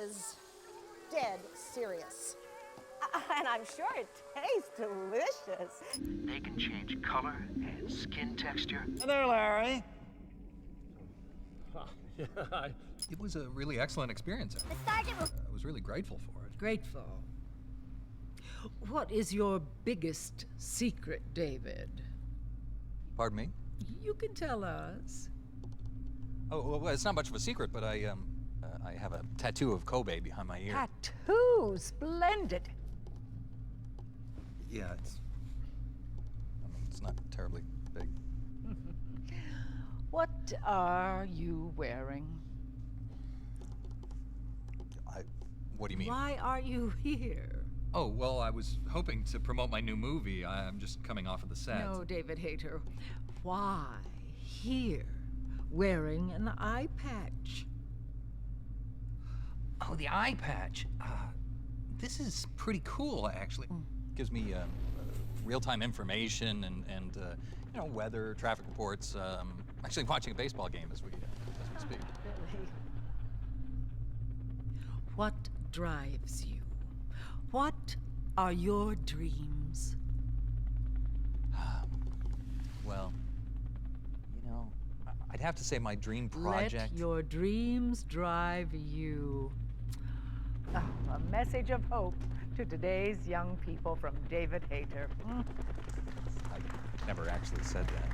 is dead serious. And I'm sure it tastes delicious. They can change color and skin texture. Hey there, Larry. It was a really excellent experience. I was really grateful for it. Grateful. What is your biggest secret, David? Pardon me? You can tell us. Oh, well, it's not much of a secret, but I have a tattoo of Kobe behind my ear. Tattoo, splendid. Yeah, it's not terribly big. What are you wearing? What do you mean? Why are you here? Oh, well, I was hoping to promote my new movie. I'm just coming off of the set. No, David Hayter. Why here, wearing an eye patch? Oh, the eye patch. This is pretty cool, actually. Gives me real-time information and you know, weather, traffic reports. Actually watching a baseball game as we speak. Really? What drives you? What are your dreams? Well, you know, I'd have to say my dream project. Let your dreams drive you. Oh, a message of hope to today's young people from David Hayter. I never actually said that.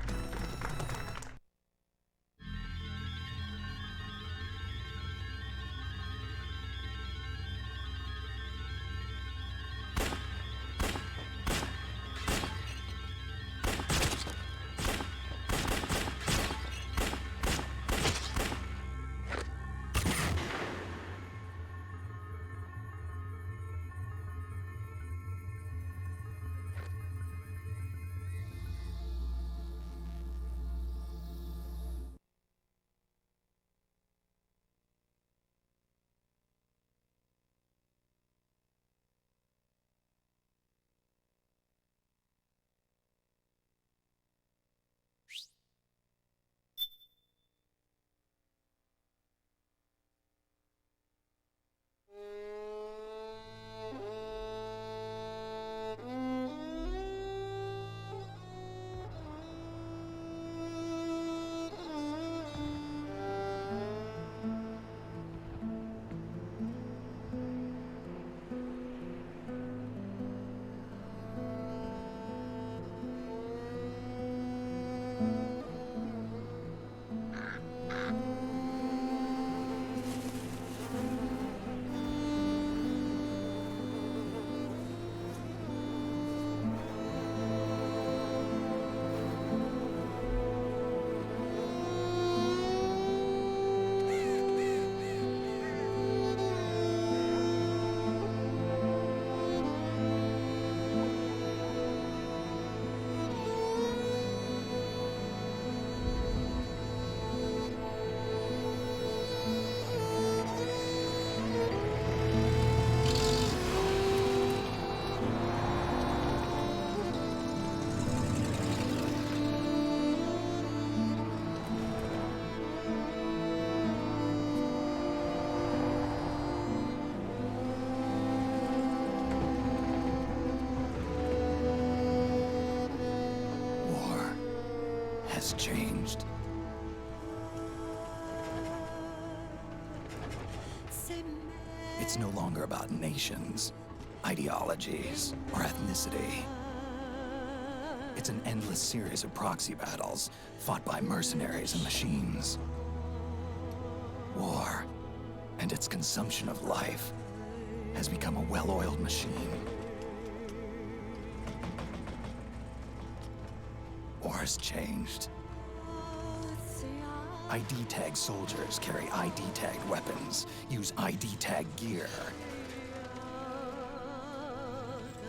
Changed. It's no longer about nations, ideologies, or ethnicity. It's an endless series of proxy battles fought by mercenaries and machines. War and its consumption of life has become a well-oiled machine. War's changed. ID-tagged soldiers carry ID-tagged weapons, use ID-tagged gear.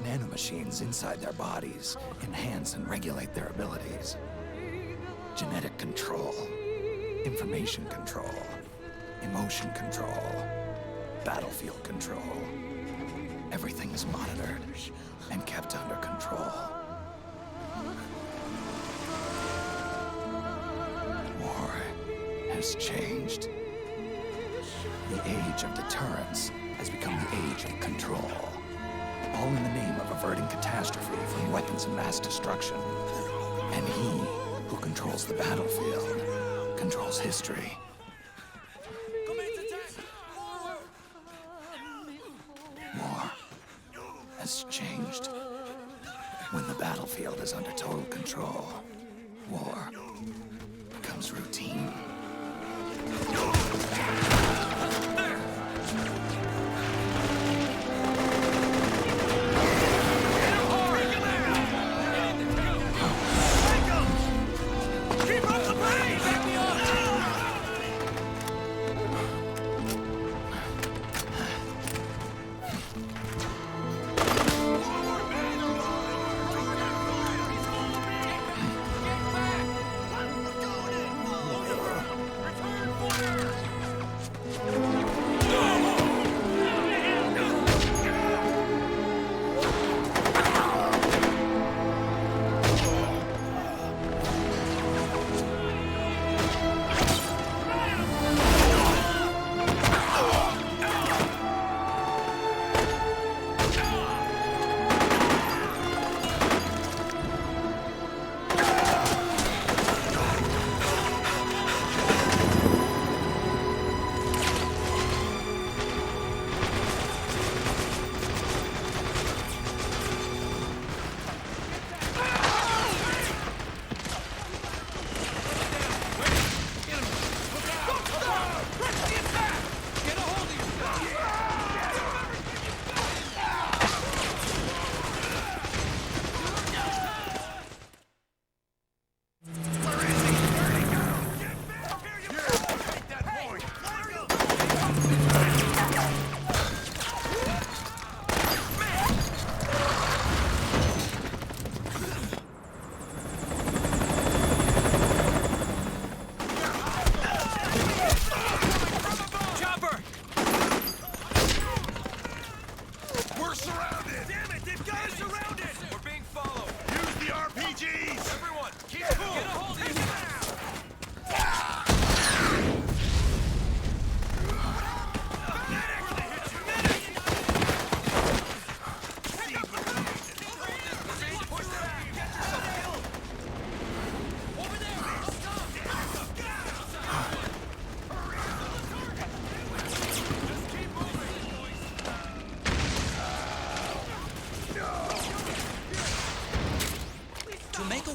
Nanomachines inside their bodies enhance and regulate their abilities. Genetic control, information control, emotion control, battlefield control. Everything is monitored and kept under control. War has changed. the age of deterrence has become the age of control. All in the name of averting catastrophe from weapons of mass destruction. And he who controls the battlefield controls history. War has changed. When the battlefield is under total control, war becomes routine.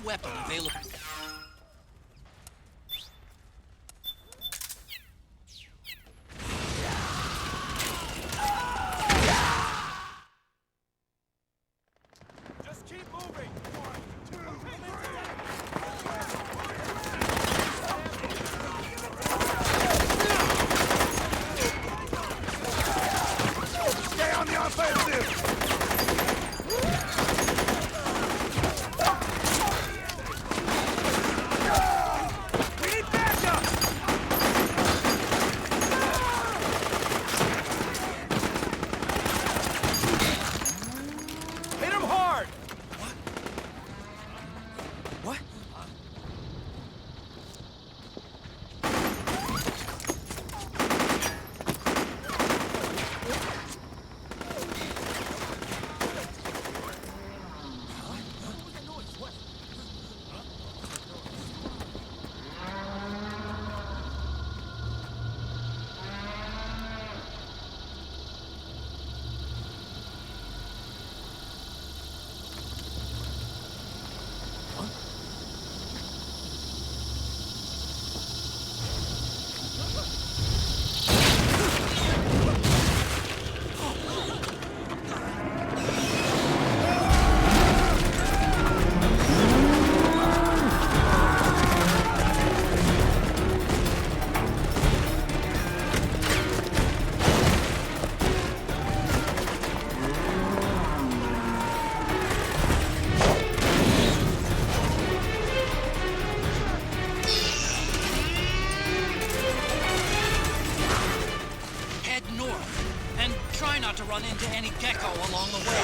Weapon available. Just keep moving. 1, 2, 3. Stay on the offensive. Run into any gecko along the way.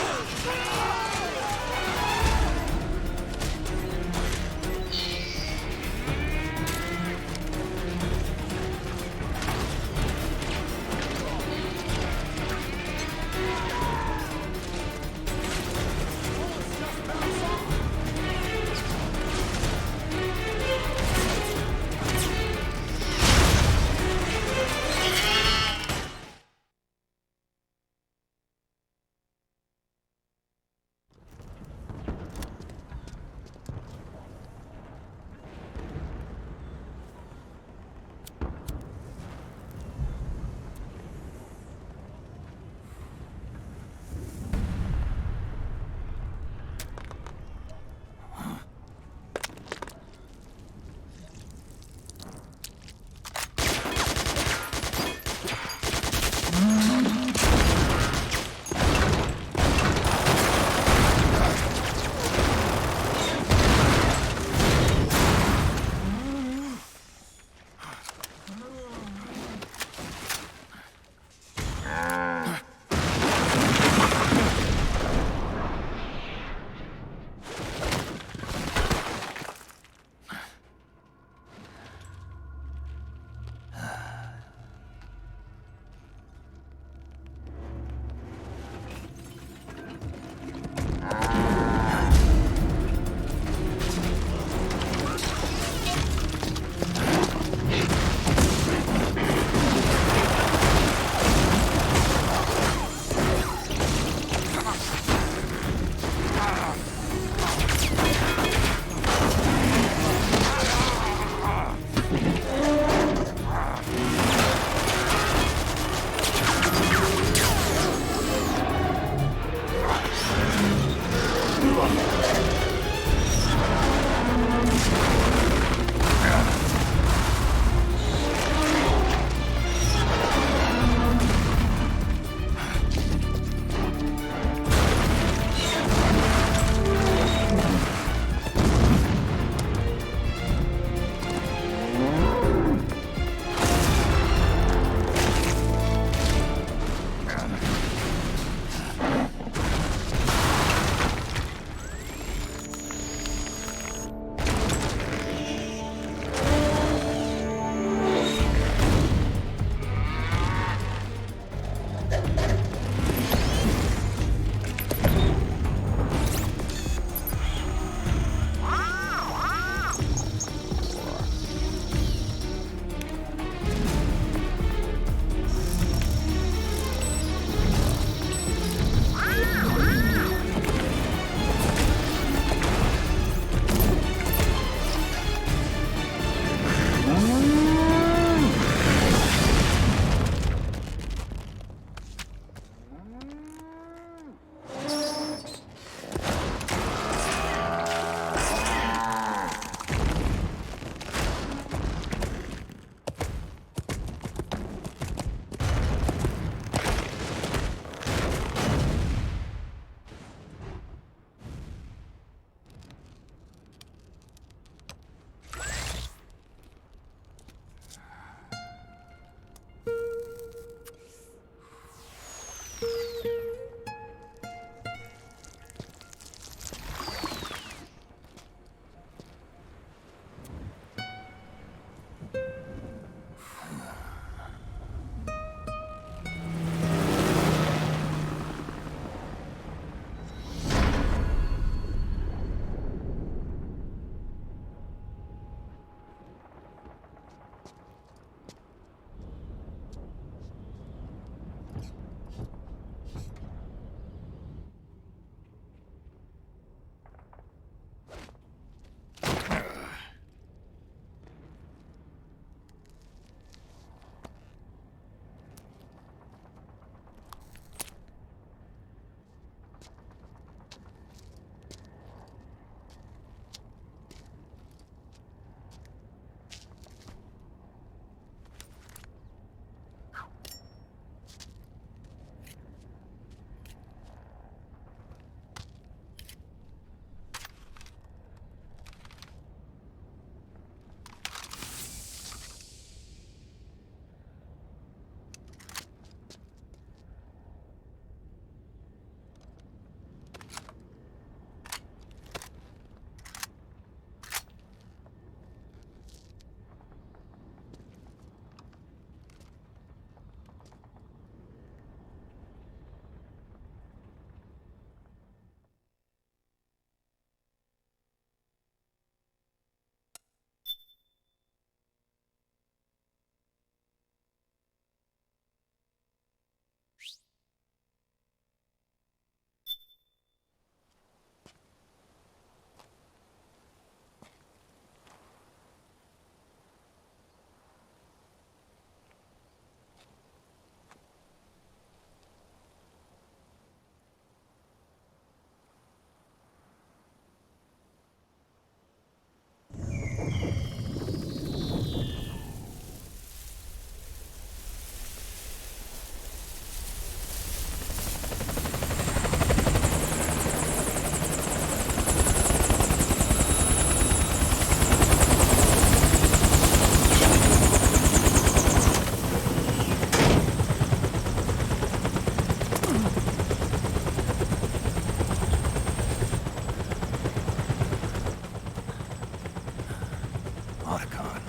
Otacon.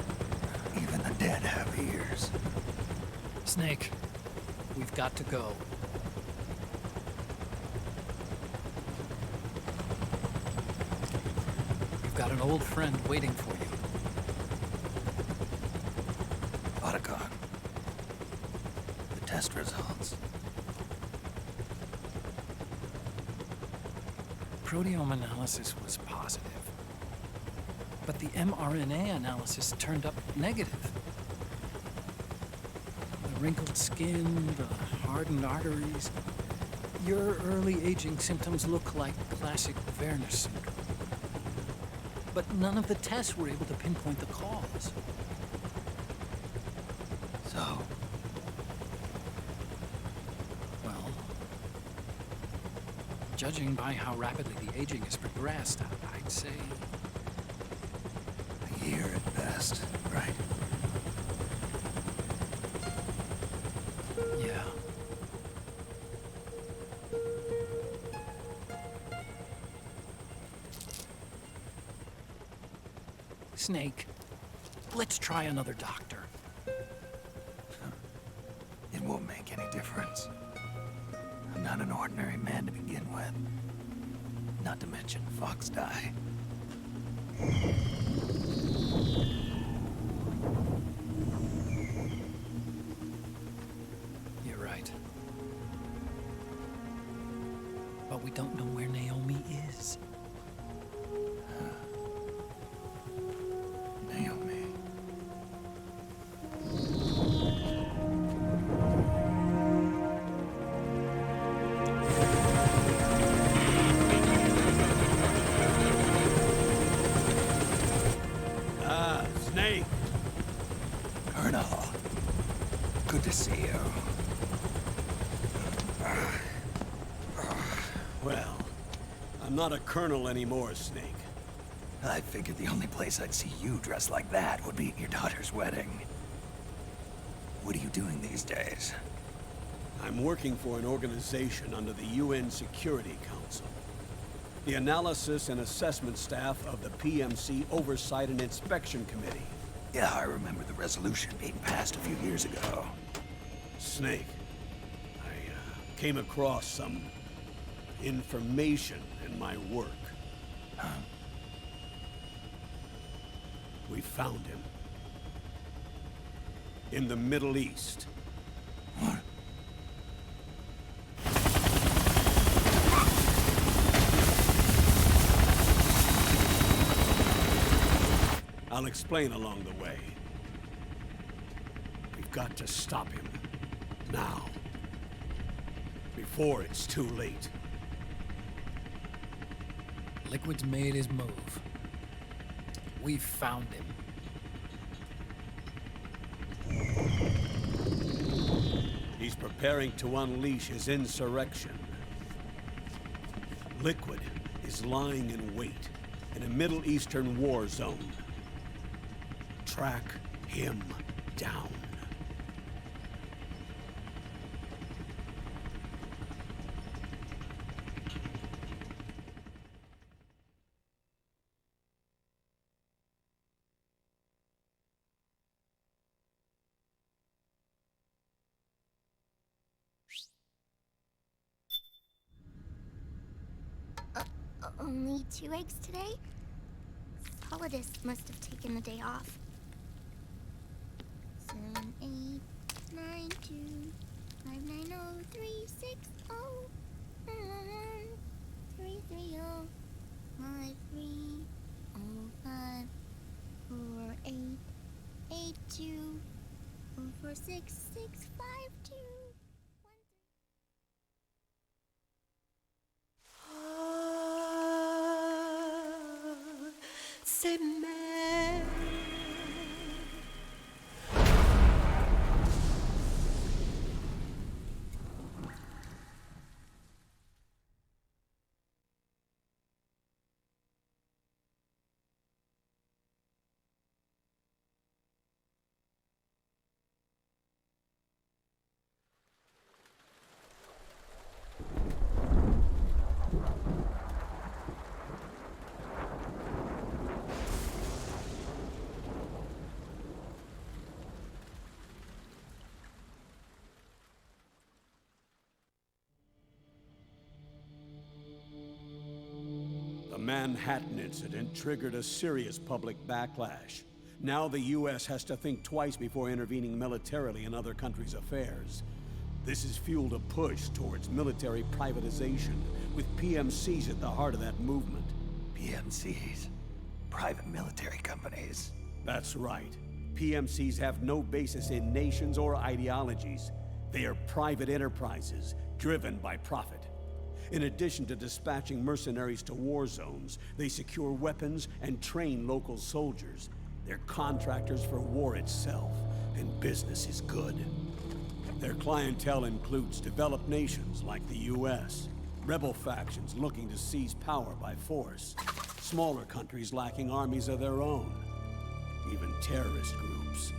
Even the dead have ears. Snake, we've got to go. We've got an old friend waiting for you. Otacon. The test results. Proteome analysis was positive, but the mRNA analysis turned up negative. The wrinkled skin, the hardened arteries. Your early aging symptoms look like classic Werner syndrome. But none of the tests were able to pinpoint the cause. So, Well, judging by how rapidly the aging has progressed, I'd say a year at best, right? yeah. Snake, let's try another doctor. It won't make any difference. I'm not an ordinary man to begin with. Not to mention Fox die. You're right. But we don't know where Naomi is. Naomi. Snake. Colonel. Good to see you. Well, I'm not a colonel anymore, Snake. I figured the only place I'd see you dressed like that would be at your daughter's wedding. What are you doing these days? I'm working for an organization under the UN Security Council. The Analysis and Assessment Staff of the PMC Oversight and Inspection Committee. Yeah, I remember the resolution being passed a few years ago. Snake, I came across some information in my work. Huh? We found him. In the Middle East. What? I'll explain along the way. We've got to stop him. Now. Before it's too late. Liquid's made his move. We found him. He's preparing to unleash his insurrection. Liquid is lying in wait in a Middle Eastern war zone. Track him down. Only 2 eggs today? Solidus must have taken the day off. 7, 8, 9, 2, 5, 9, 0, 3, 6, 0, 3, 3, 0, 5, 3, 0, 5, 4, 8, 8, 2, 0, 4, 6, 6, 5, 2. C'est mère. Manhattan incident triggered a serious public backlash. Now the U.S. has to think twice before intervening militarily in other countries' affairs. This has fueled a push towards military privatization, with PMCs at the heart of that movement. PMCs? Private military companies? That's right. PMCs have no basis in nations or ideologies. They are private enterprises, driven by profit. In addition to dispatching mercenaries to war zones, they secure weapons and train local soldiers. They're contractors for war itself, and business is good. Their clientele includes developed nations like the US, rebel factions looking to seize power by force, smaller countries lacking armies of their own, even terrorist groups.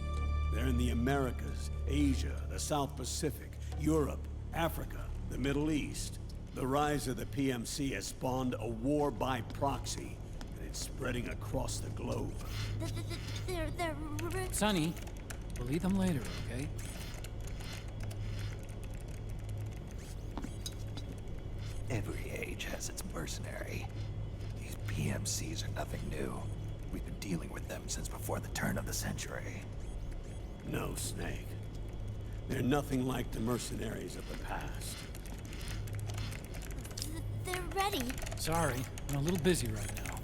They're in the Americas, Asia, the South Pacific, Europe, Africa, the Middle East. The rise of the PMC has spawned a war by proxy, and it's spreading across the globe. Sonny, we'll eat them later, okay? Every age has its mercenary. These PMCs are nothing new. We've been dealing with them since before the turn of the century. No, Snake. They're nothing like the mercenaries of the past. They're ready. Sorry, I'm a little busy right now.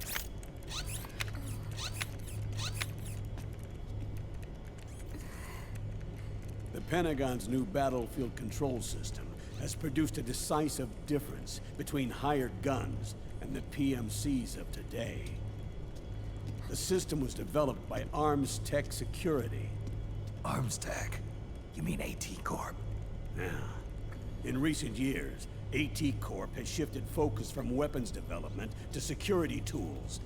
The Pentagon's new battlefield control system has produced a decisive difference between hired guns and the PMCs of today. The system was developed by Arms Tech Security. Arms Tech? You mean AT Corp? Yeah. In recent years, AT Corp has shifted focus from weapons development to security tools.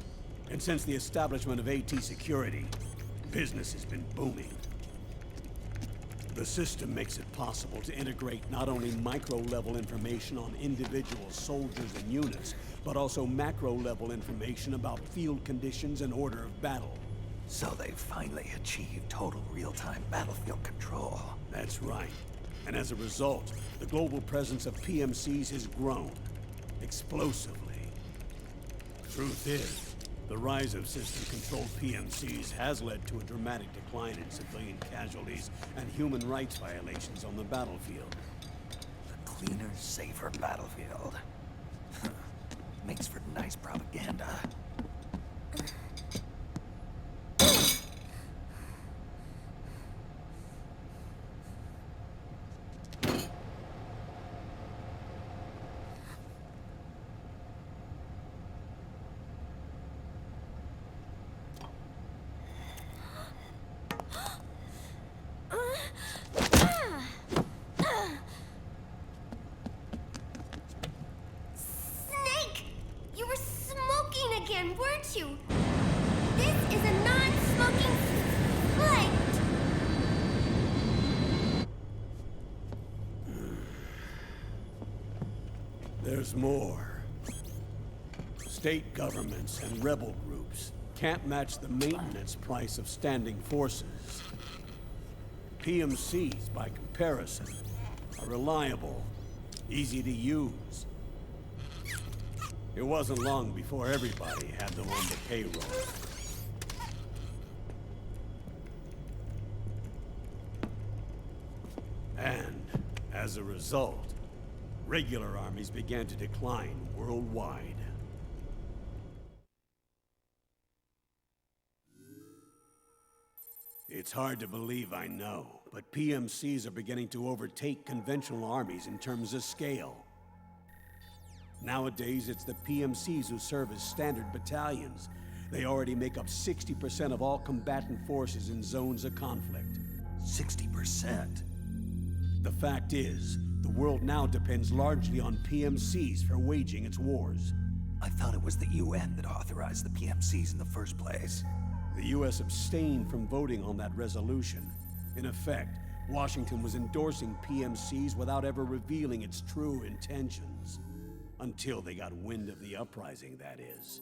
And since the establishment of AT Security, business has been booming. The system makes it possible to integrate not only micro-level information on individual soldiers and units, but also macro-level information about field conditions and order of battle. So they've finally achieved total real-time battlefield control. That's right. And as a result, the global presence of PMCs has grown explosively. Truth is, the rise of system-controlled PMCs has led to a dramatic decline in civilian casualties and human rights violations on the battlefield. A cleaner, safer battlefield. Makes for nice propaganda. Weren't you? This is a non-smoking flight. There's more. State governments and rebel groups can't match the maintenance price of standing forces. PMCs, by comparison, are reliable, easy to use. It wasn't long before everybody had them on the payroll. And, as a result, regular armies began to decline worldwide. It's hard to believe, I know, but PMCs are beginning to overtake conventional armies in terms of scale. Nowadays, it's the PMCs who serve as standard battalions. They already make up 60% of all combatant forces in zones of conflict. 60%? The fact is, the world now depends largely on PMCs for waging its wars. I thought it was the UN that authorized the PMCs in the first place. The US abstained from voting on that resolution. In effect, Washington was endorsing PMCs without ever revealing its true intentions. Until they got wind of the uprising, that is.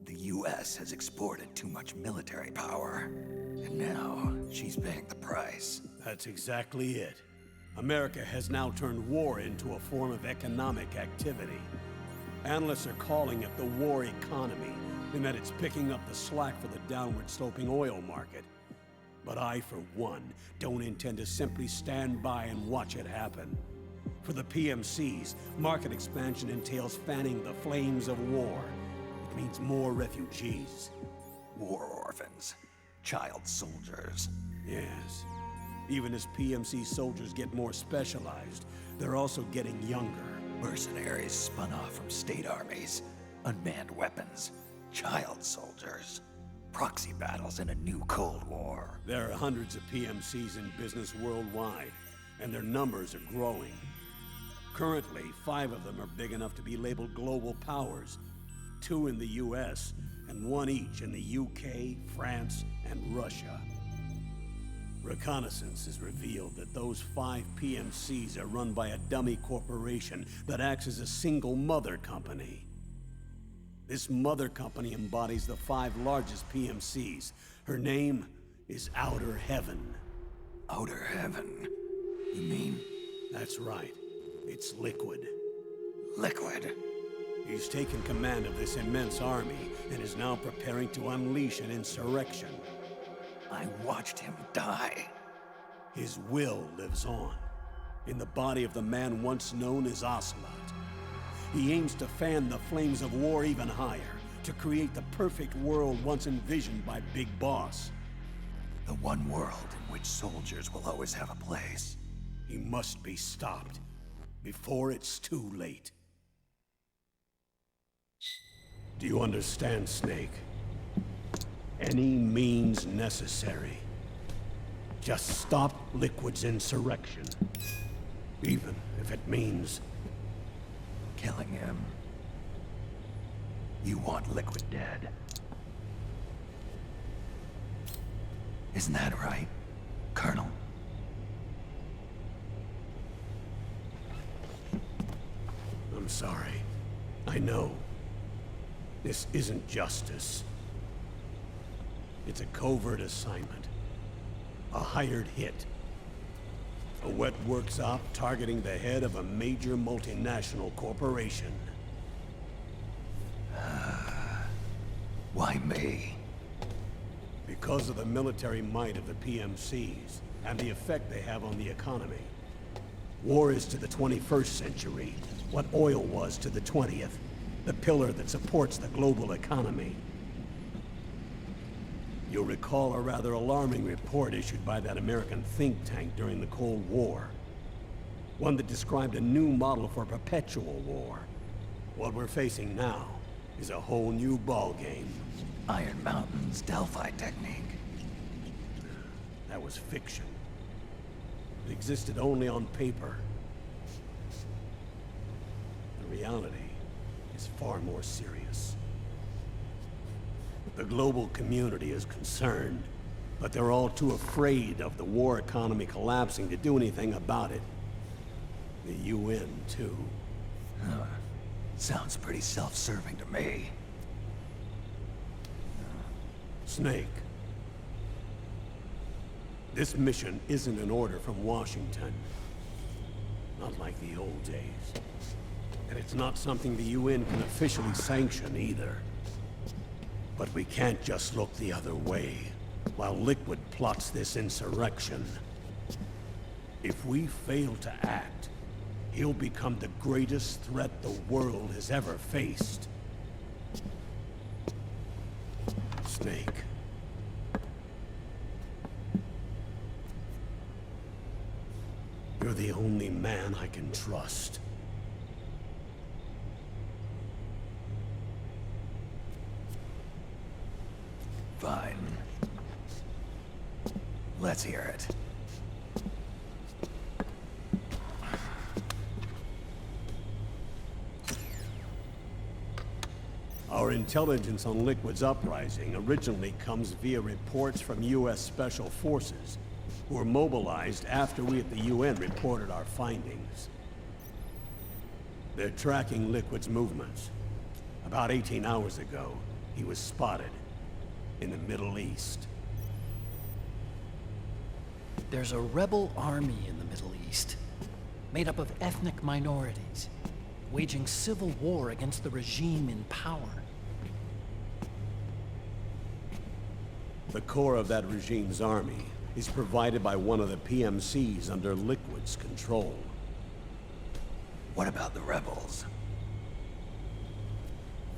The US has exported too much military power, and now she's paying the price. That's exactly it. America has now turned war into a form of economic activity. Analysts are calling it the war economy, in that it's picking up the slack for the downward-sloping oil market. But I, for one, don't intend to simply stand by and watch it happen. For the PMCs, market expansion entails fanning the flames of war. It means more refugees. War orphans. Child soldiers. Yes. Even as PMC soldiers get more specialized, they're also getting younger. Mercenaries spun off from state armies. Unmanned weapons. Child soldiers. Proxy battles in a new Cold War. There are hundreds of PMCs in business worldwide, and their numbers are growing. Currently, 5 of them are big enough to be labeled global powers, 2 in the US, and 1 each in the UK, France, and Russia. Reconnaissance has revealed that those 5 PMCs are run by a dummy corporation that acts as a single mother company. This mother company embodies the 5 largest PMCs. Her name is Outer Heaven. Outer Heaven? You mean? That's right. It's Liquid. Liquid? He's taken command of this immense army and is now preparing to unleash an insurrection. I watched him die. His will lives on, in the body of the man once known as Ocelot. He aims to fan the flames of war even higher, to create the perfect world once envisioned by Big Boss. The one world in which soldiers will always have a place. He must be stopped, before it's too late. Do you understand, Snake? Any means necessary. Just stop Liquid's insurrection. Even if it means killing him. You want Liquid dead. Isn't that right, Colonel? I'm sorry. I know. This isn't justice. It's a covert assignment. A hired hit. A wet works op targeting the head of a major multinational corporation. Why me? Because of the military might of the PMCs and the effect they have on the economy. War is to the 21st century what oil was to the 20th, the pillar that supports the global economy. You'll recall a rather alarming report issued by that American think tank during the Cold War. One that described a new model for perpetual war. What we're facing now is a whole new ballgame. Iron Mountain's Delphi technique. That was fiction. It existed only on paper. The reality is far more serious. The global community is concerned, but they're all too afraid of the war economy collapsing to do anything about it. The UN, too. Sounds pretty self-serving to me. Snake. This mission isn't an order from Washington. Not like the old days. And it's not something the UN can officially sanction either. But we can't just look the other way while Liquid plots this insurrection. If we fail to act, he'll become the greatest threat the world has ever faced. Snake. You're the only man I can trust. Fine. Let's hear it. Our intelligence on Liquid's uprising originally comes via reports from U.S. Special Forces, who were mobilized after we at the UN reported our findings. They're tracking Liquid's movements. About 18 hours ago, he was spotted in the Middle East. There's a rebel army in the Middle East, made up of ethnic minorities. waging civil war against the regime in power. The core of that regime's army is provided by one of the PMCs under Liquid's control. What about the rebels?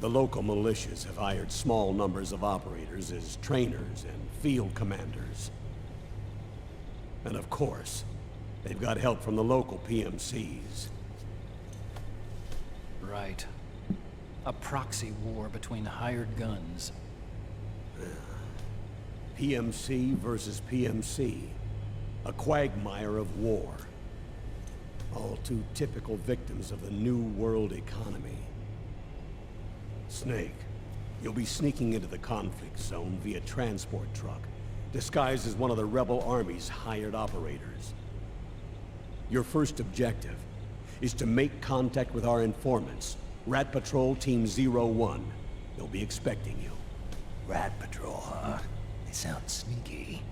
The local militias have hired small numbers of operators as trainers and field commanders. And of course, they've got help from the local PMCs. Right. A proxy war between hired guns. PMC versus PMC. A quagmire of war. All too typical victims of the new world economy. Snake, you'll be sneaking into the conflict zone via transport truck, disguised as one of the rebel army's hired operators. Your first objective is to make contact with our informants, Rat Patrol Team 01. They'll be expecting you. Rat Patrol, huh? They sound sneaky.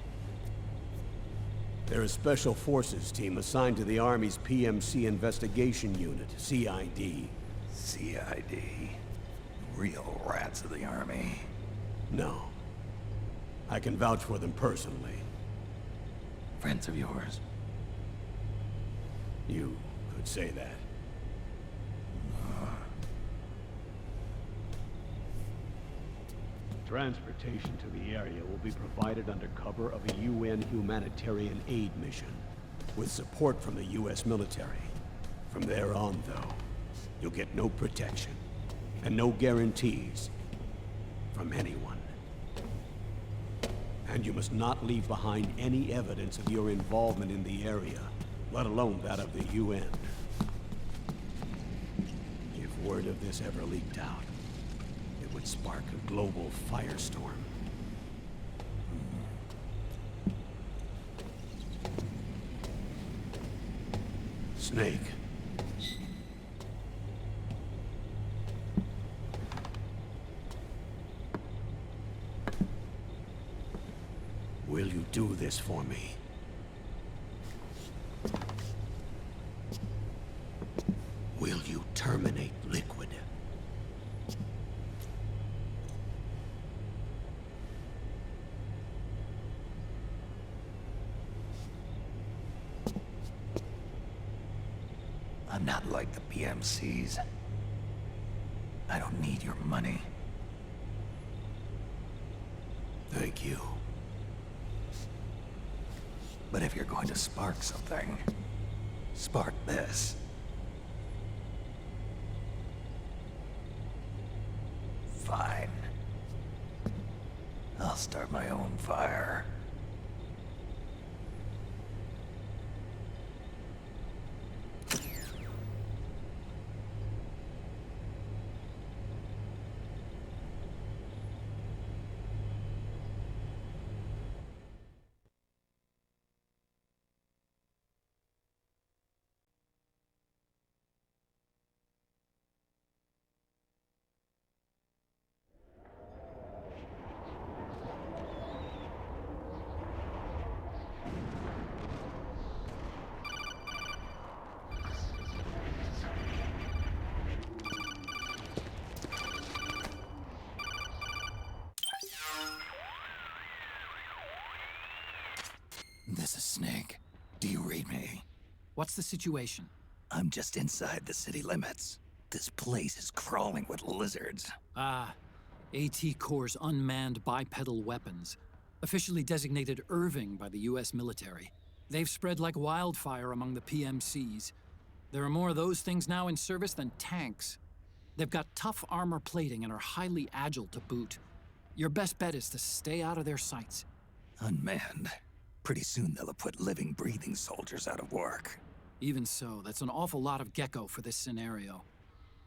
They're a special forces team assigned to the Army's PMC Investigation Unit, CID. CID. Real rats of the Army. No. I can vouch for them personally. Friends of yours? You could say that. Transportation to the area will be provided under cover of a UN humanitarian aid mission, with support from the US military. From there on, though, you'll get no protection, and no guarantees from anyone. And you must not leave behind any evidence of your involvement in the area, let alone that of the UN. If word of this ever leaked out, it would spark a global firestorm. Snake. Will you do this for me? Will you terminate Liquid? I'm not like the PMCs. I don't need your money. Thank you. But if you're going to spark something, spark this. Fine. I'll start my own fire. This is Snake. Do you read me? What's the situation? I'm just inside the city limits. This place is crawling with lizards. Ah, AT Corps' unmanned bipedal weapons. Officially designated Irving by the US military. They've spread like wildfire among the PMCs. There are more of those things now in service than tanks. They've got tough armor plating and are highly agile to boot. Your best bet is to stay out of their sights. Unmanned. Pretty soon they'll have put living, breathing soldiers out of work. Even so, that's an awful lot of gecko for this scenario.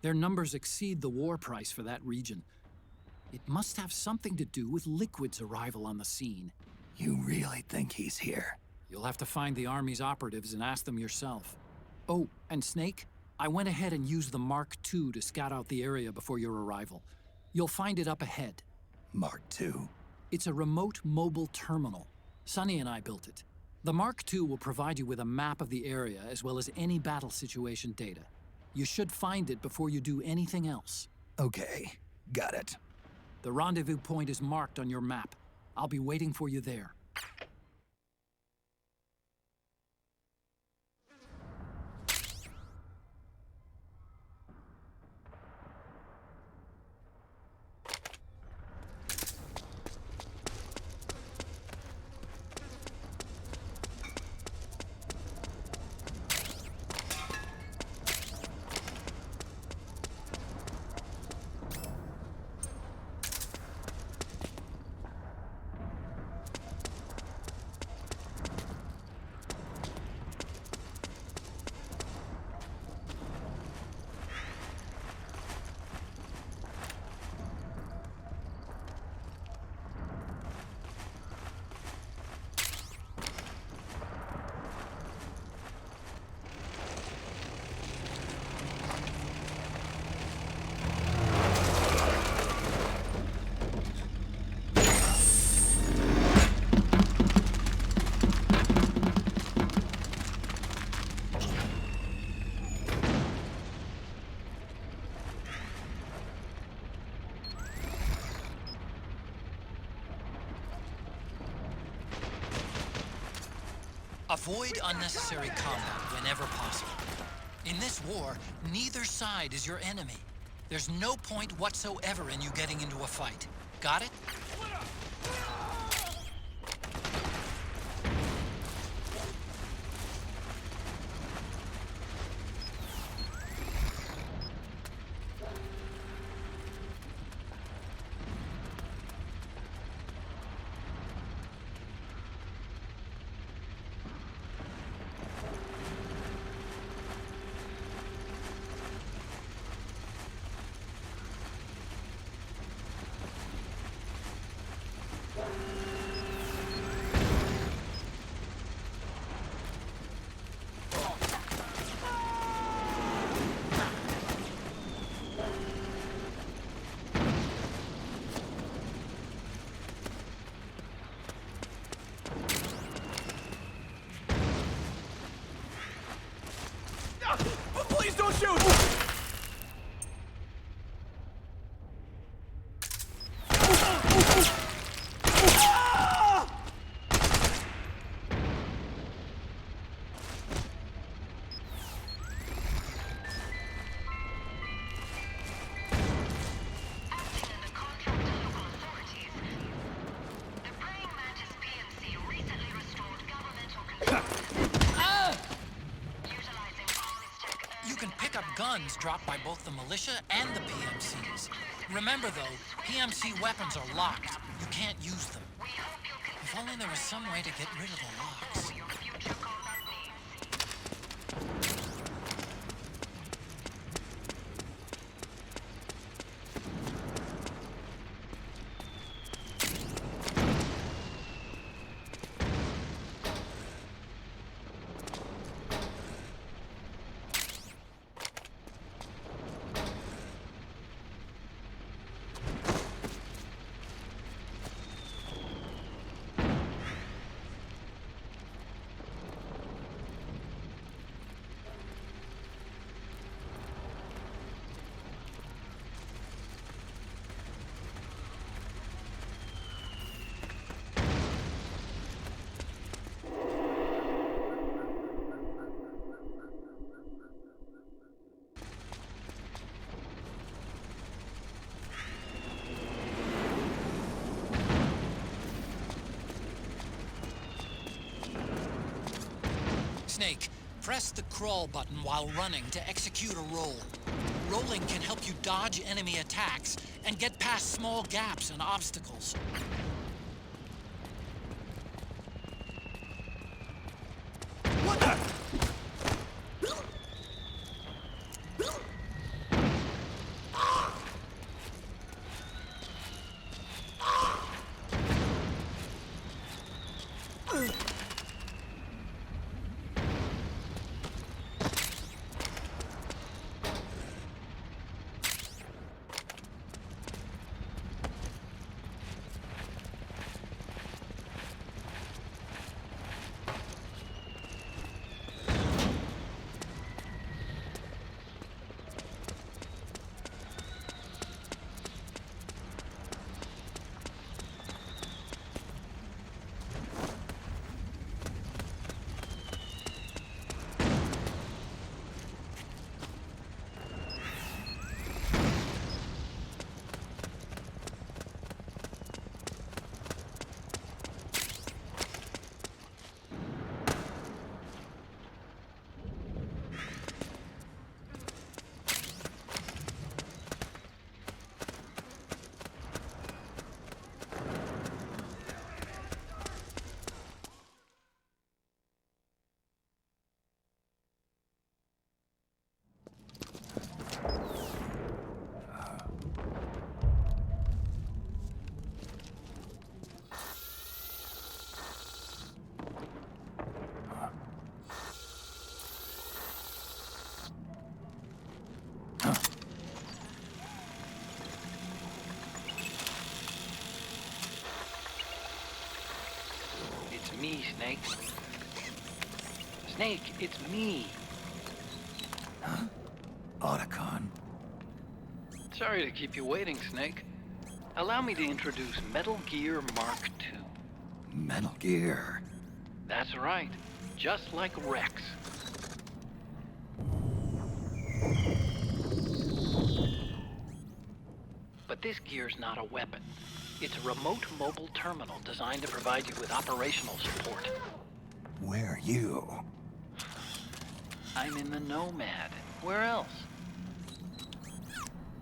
Their numbers exceed the war price for that region. It must have something to do with Liquid's arrival on the scene. You really think he's here? You'll have to find the Army's operatives and ask them yourself. Oh, and Snake, I went ahead and used the Mark II to scout out the area before your arrival. You'll find it up ahead. Mark II? It's a remote mobile terminal. Sonny and I built it. The Mark II will provide you with a map of the area as well as any battle situation data. You should find it before you do anything else. Okay, got it. The rendezvous point is marked on your map. I'll be waiting for you there. Avoid unnecessary combat whenever possible. In this war, neither side is your enemy. There's no point whatsoever in you getting into a fight. Got it? Please don't shoot! Guns dropped by both the militia and the PMCs. Remember though, PMC weapons are locked. You can't use them. If only there was some way to get rid of the locks. Snake, press the crawl button while running to execute a roll. Rolling can help you dodge enemy attacks and get past small gaps and obstacles. What the? me, Snake. Snake, it's me. Huh? Otacon. Sorry to keep you waiting, Snake. Allow me to introduce Metal Gear Mark II. Metal Gear. That's right. Just like Rex. But this gear's not a weapon. It's a remote mobile terminal designed to provide you with operational support. Where are you? I'm in the Nomad. Where else?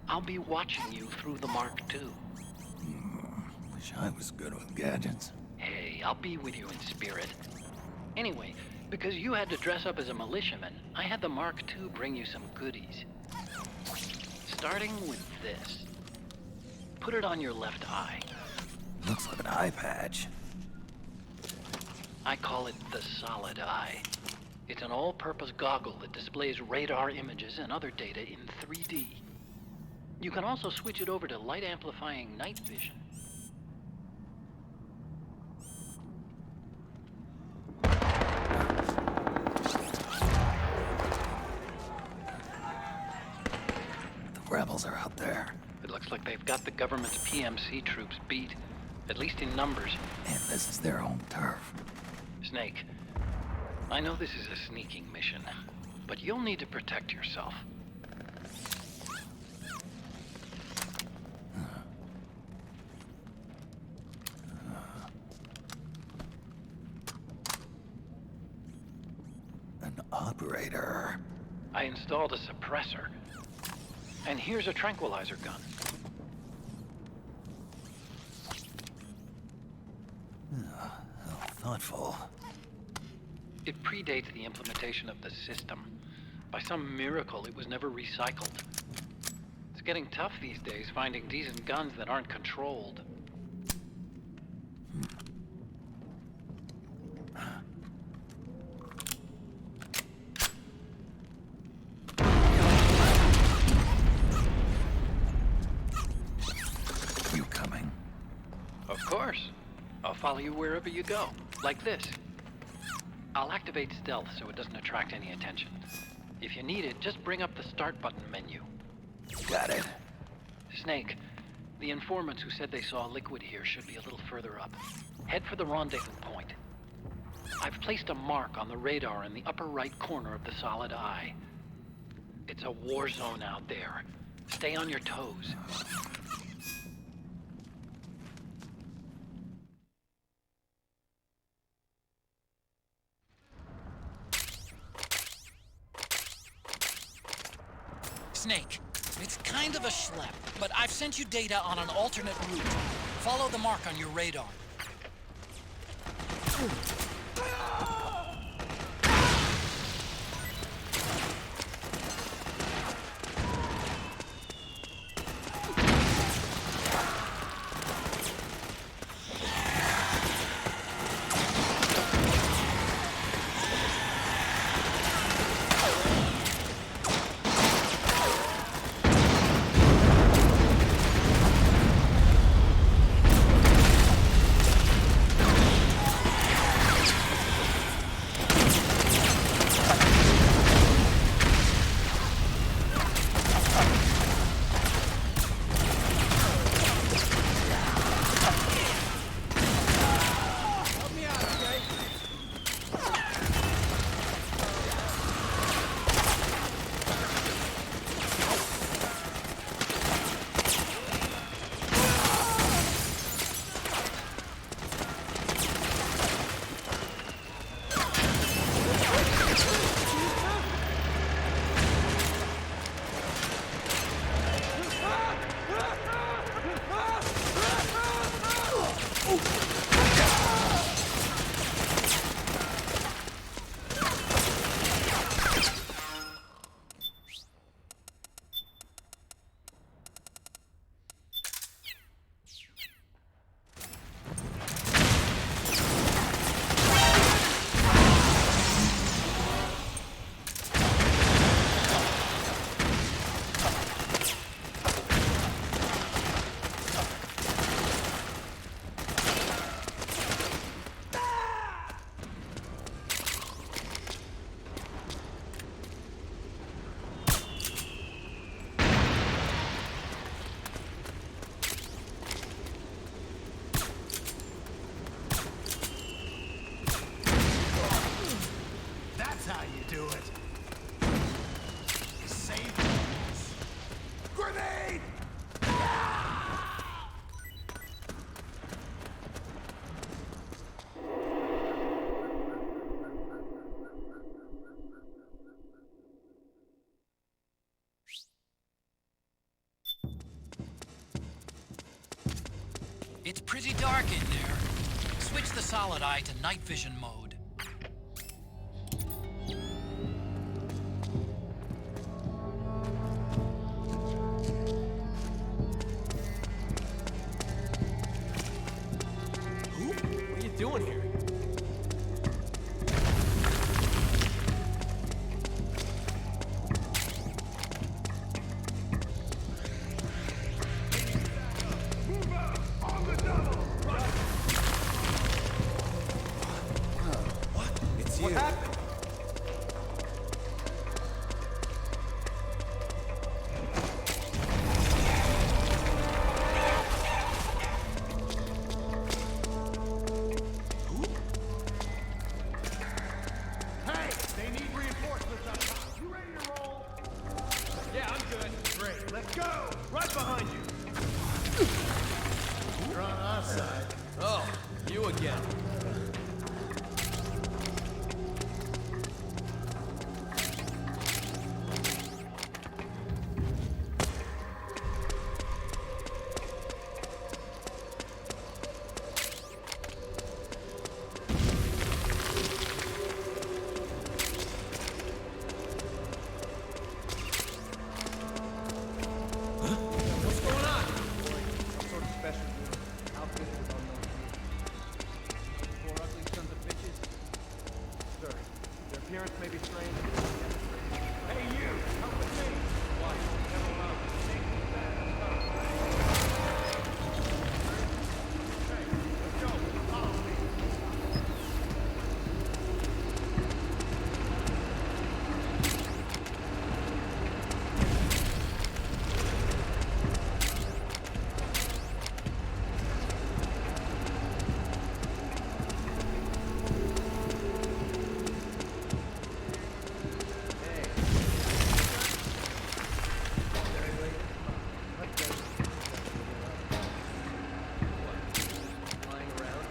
I'll be watching you through the Mark II. Wish I was good with gadgets. Hey, I'll be with you in spirit. Anyway, because you had to dress up as a militiaman, I had the Mark II bring you some goodies. Starting with this. Put it on your left eye. Looks like an eye patch. I call it the Solid Eye. It's an all-purpose goggle that displays radar images and other data in 3D. You can also switch it over to light-amplifying night vision. The rebels are out there. It looks like they've got the government's PMC troops beat, at least in numbers. And this is their own turf. Snake, I know this is a sneaking mission, but you'll need to protect yourself. An operator. I installed a suppressor. And here's a tranquilizer gun. How thoughtful. It predates the implementation of the system. By some miracle, it was never recycled. It's getting tough these days finding decent guns that aren't controlled. You coming? Of course. I'll follow you wherever you go, like this. I'll activate stealth so it doesn't attract any attention. If you need it, just bring up the start button menu. Got it. Snake, the informants who said they saw Liquid here should be a little further up. Head for the rendezvous point. I've placed a mark on the radar in the upper right corner of the Solid Eye. It's a war zone out there. Stay on your toes. Snake, it's kind of a schlep, but I've sent you data on an alternate route. Follow the mark on your radar. Pretty dark in there. Switch the solid eye to night vision mode. What are you doing here? What happened? Hey, they need reinforcements up top. You ready to roll? Yeah, I'm good. Great, let's go. Right behind you. You're on our side. Oh, you again. What's going on? Some sort of special unit. Outfitted with unknown crew. 4 ugly sons of bitches? Sir, their appearance may be strange. Hey, you! Come with me! Why? Never mind. Hey, let's go. Follow me. Lying around?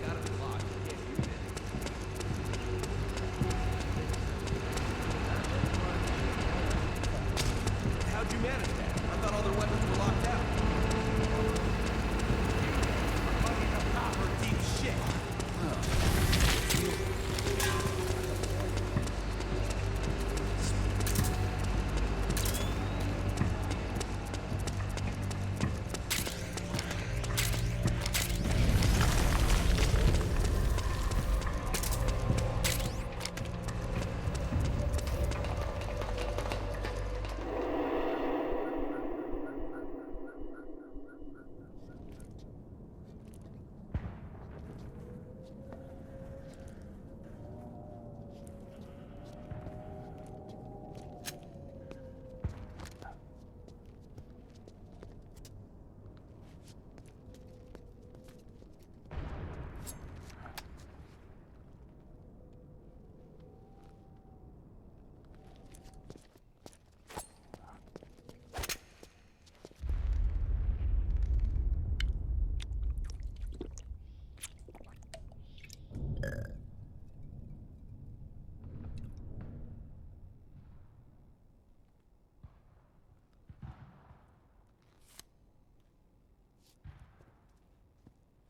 Gotta be locked. Can't use it. How'd you manage that? I thought all their weapons were locked out. Fucking the copper deep shit.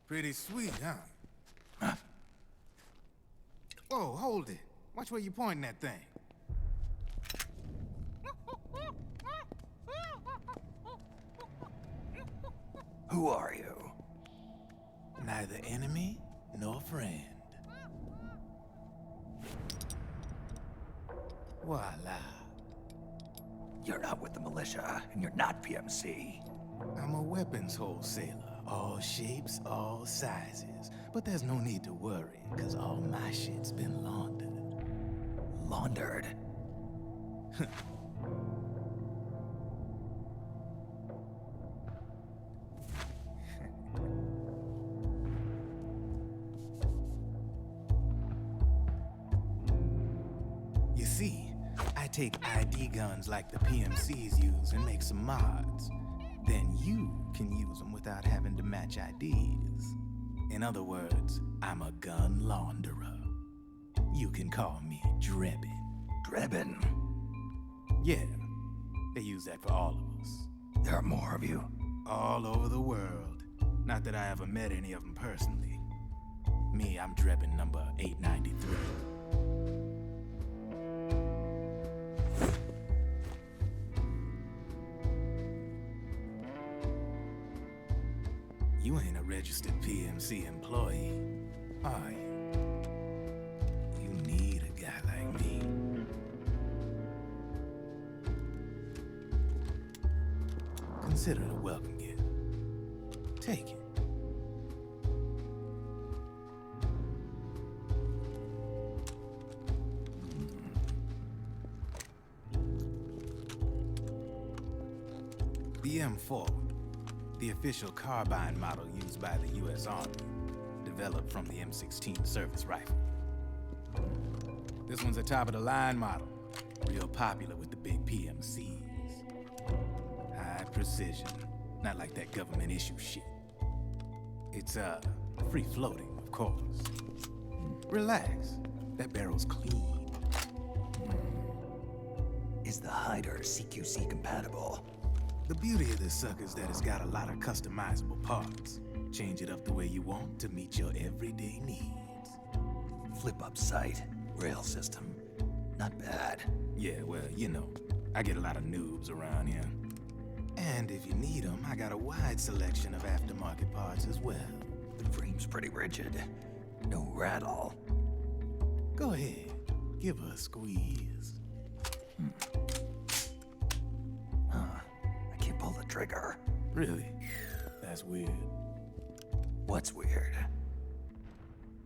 Pretty sweet, huh? Whoa, hold it. Watch where you pointing that thing. Who are you? Neither enemy nor friend. Voila. You're not with the militia, and you're not PMC. I'm a weapons wholesaler. All shapes, all sizes. But there's no need to worry, because all my shit's been laundered. Laundered? You see, I take ID guns like the PMCs use and make some mods. Then you can use them without having to match IDs. In other words, I'm a gun launderer. You can call me Drebin. Drebin? Yeah. They use that for all of us. There are more of you? All over the world. Not that I ever met any of them personally. Me, I'm Drebin number 893. You ain't a registered PMC employee, are you? You need a guy like me. Consider it a welcome gift. Take it. The M4, the official carbine model used by the U.S. Army, developed from the M16 service rifle. This one's a top-of-the-line model, real popular with the big PMCs. High precision, not like that government issue shit. It's, free-floating, of course. Relax, that barrel's clean. Is the hider CQC compatible? The beauty of this sucker is that it's got a lot of customizable parts. Change it up the way you want to meet your everyday needs. Flip-up sight, rail system. Not bad. Yeah, well, you know, I get a lot of noobs around here. And if you need them, I got a wide selection of aftermarket parts as well. The frame's pretty rigid. No rattle. Go ahead, give her a squeeze. I can't pull the trigger. Really? That's weird. What's weird?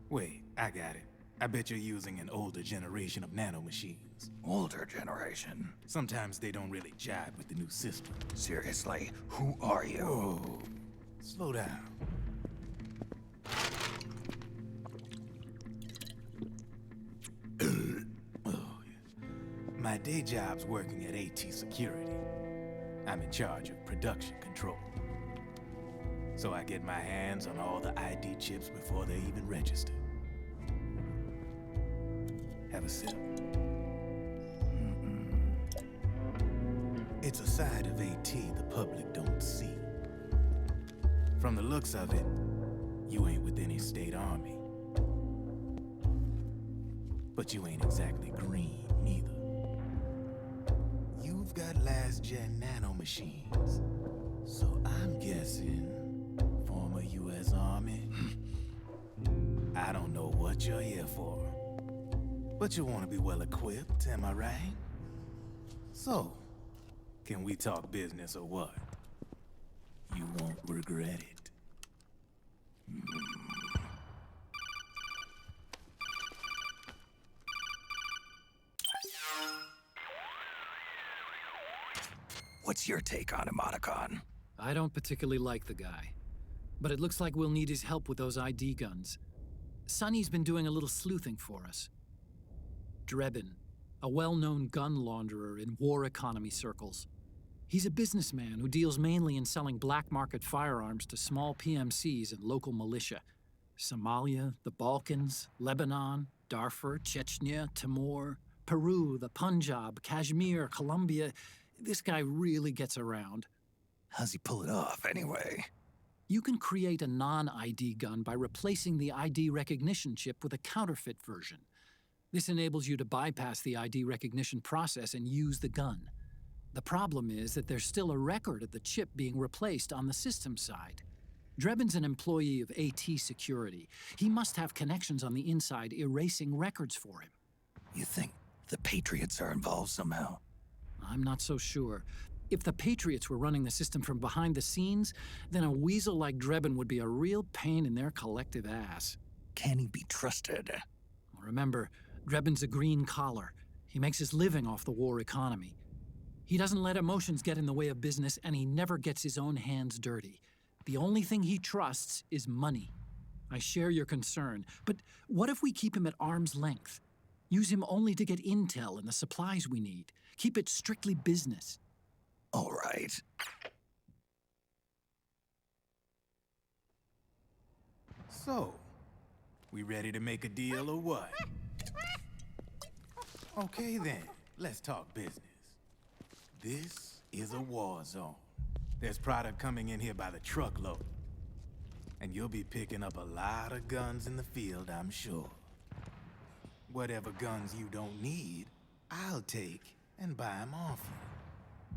Wait, I got it. I bet you're using an older generation of nanomachines. Older generation? Sometimes they don't really jive with the new system. Seriously, who are you? Whoa. Slow down. My day job's working at AT Security. I'm in charge of production control. So I get my hands on all the ID chips before they even register. Have a sip. It's a side of AT the public don't see. From the looks of it, you ain't with any state army. But you ain't exactly green, neither. You've got last-gen nanomachines. So I'm guessing former U.S. Army. I don't know what you're here for. But you want to be well-equipped, am I right? So, can we talk business or what? You won't regret it. What's your take on him, Otacon? I don't particularly like the guy. But it looks like we'll need his help with those ID guns. Sonny's been doing a little sleuthing for us. Drebin, a well-known gun launderer in war economy circles. He's a businessman who deals mainly in selling black market firearms to small PMCs and local militia. Somalia, the Balkans, Lebanon, Darfur, Chechnya, Timor, Peru, the Punjab, Kashmir, Colombia. This guy really gets around. How's he pull it off, anyway? You can create a non-ID gun by replacing the ID recognition chip with a counterfeit version. This enables you to bypass the ID recognition process and use the gun. The problem is that there's still a record of the chip being replaced on the system side. Drebin's an employee of AT Security. He must have connections on the inside erasing records for him. You think the Patriots are involved somehow? I'm not so sure. If the Patriots were running the system from behind the scenes, then a weasel like Drebin would be a real pain in their collective ass. Can he be trusted? Remember, Drebin's a green collar. He makes his living off the war economy. He doesn't let emotions get in the way of business, and he never gets his own hands dirty. The only thing he trusts is money. I share your concern, but what if we keep him at arm's length? Use him only to get intel and the supplies we need. Keep it strictly business. All right. So, we ready to make a deal or what? Okay then, let's talk business. This is a war zone. There's product coming in here by the truckload. And you'll be picking up a lot of guns in the field, I'm sure. Whatever guns you don't need, I'll take and buy them off you.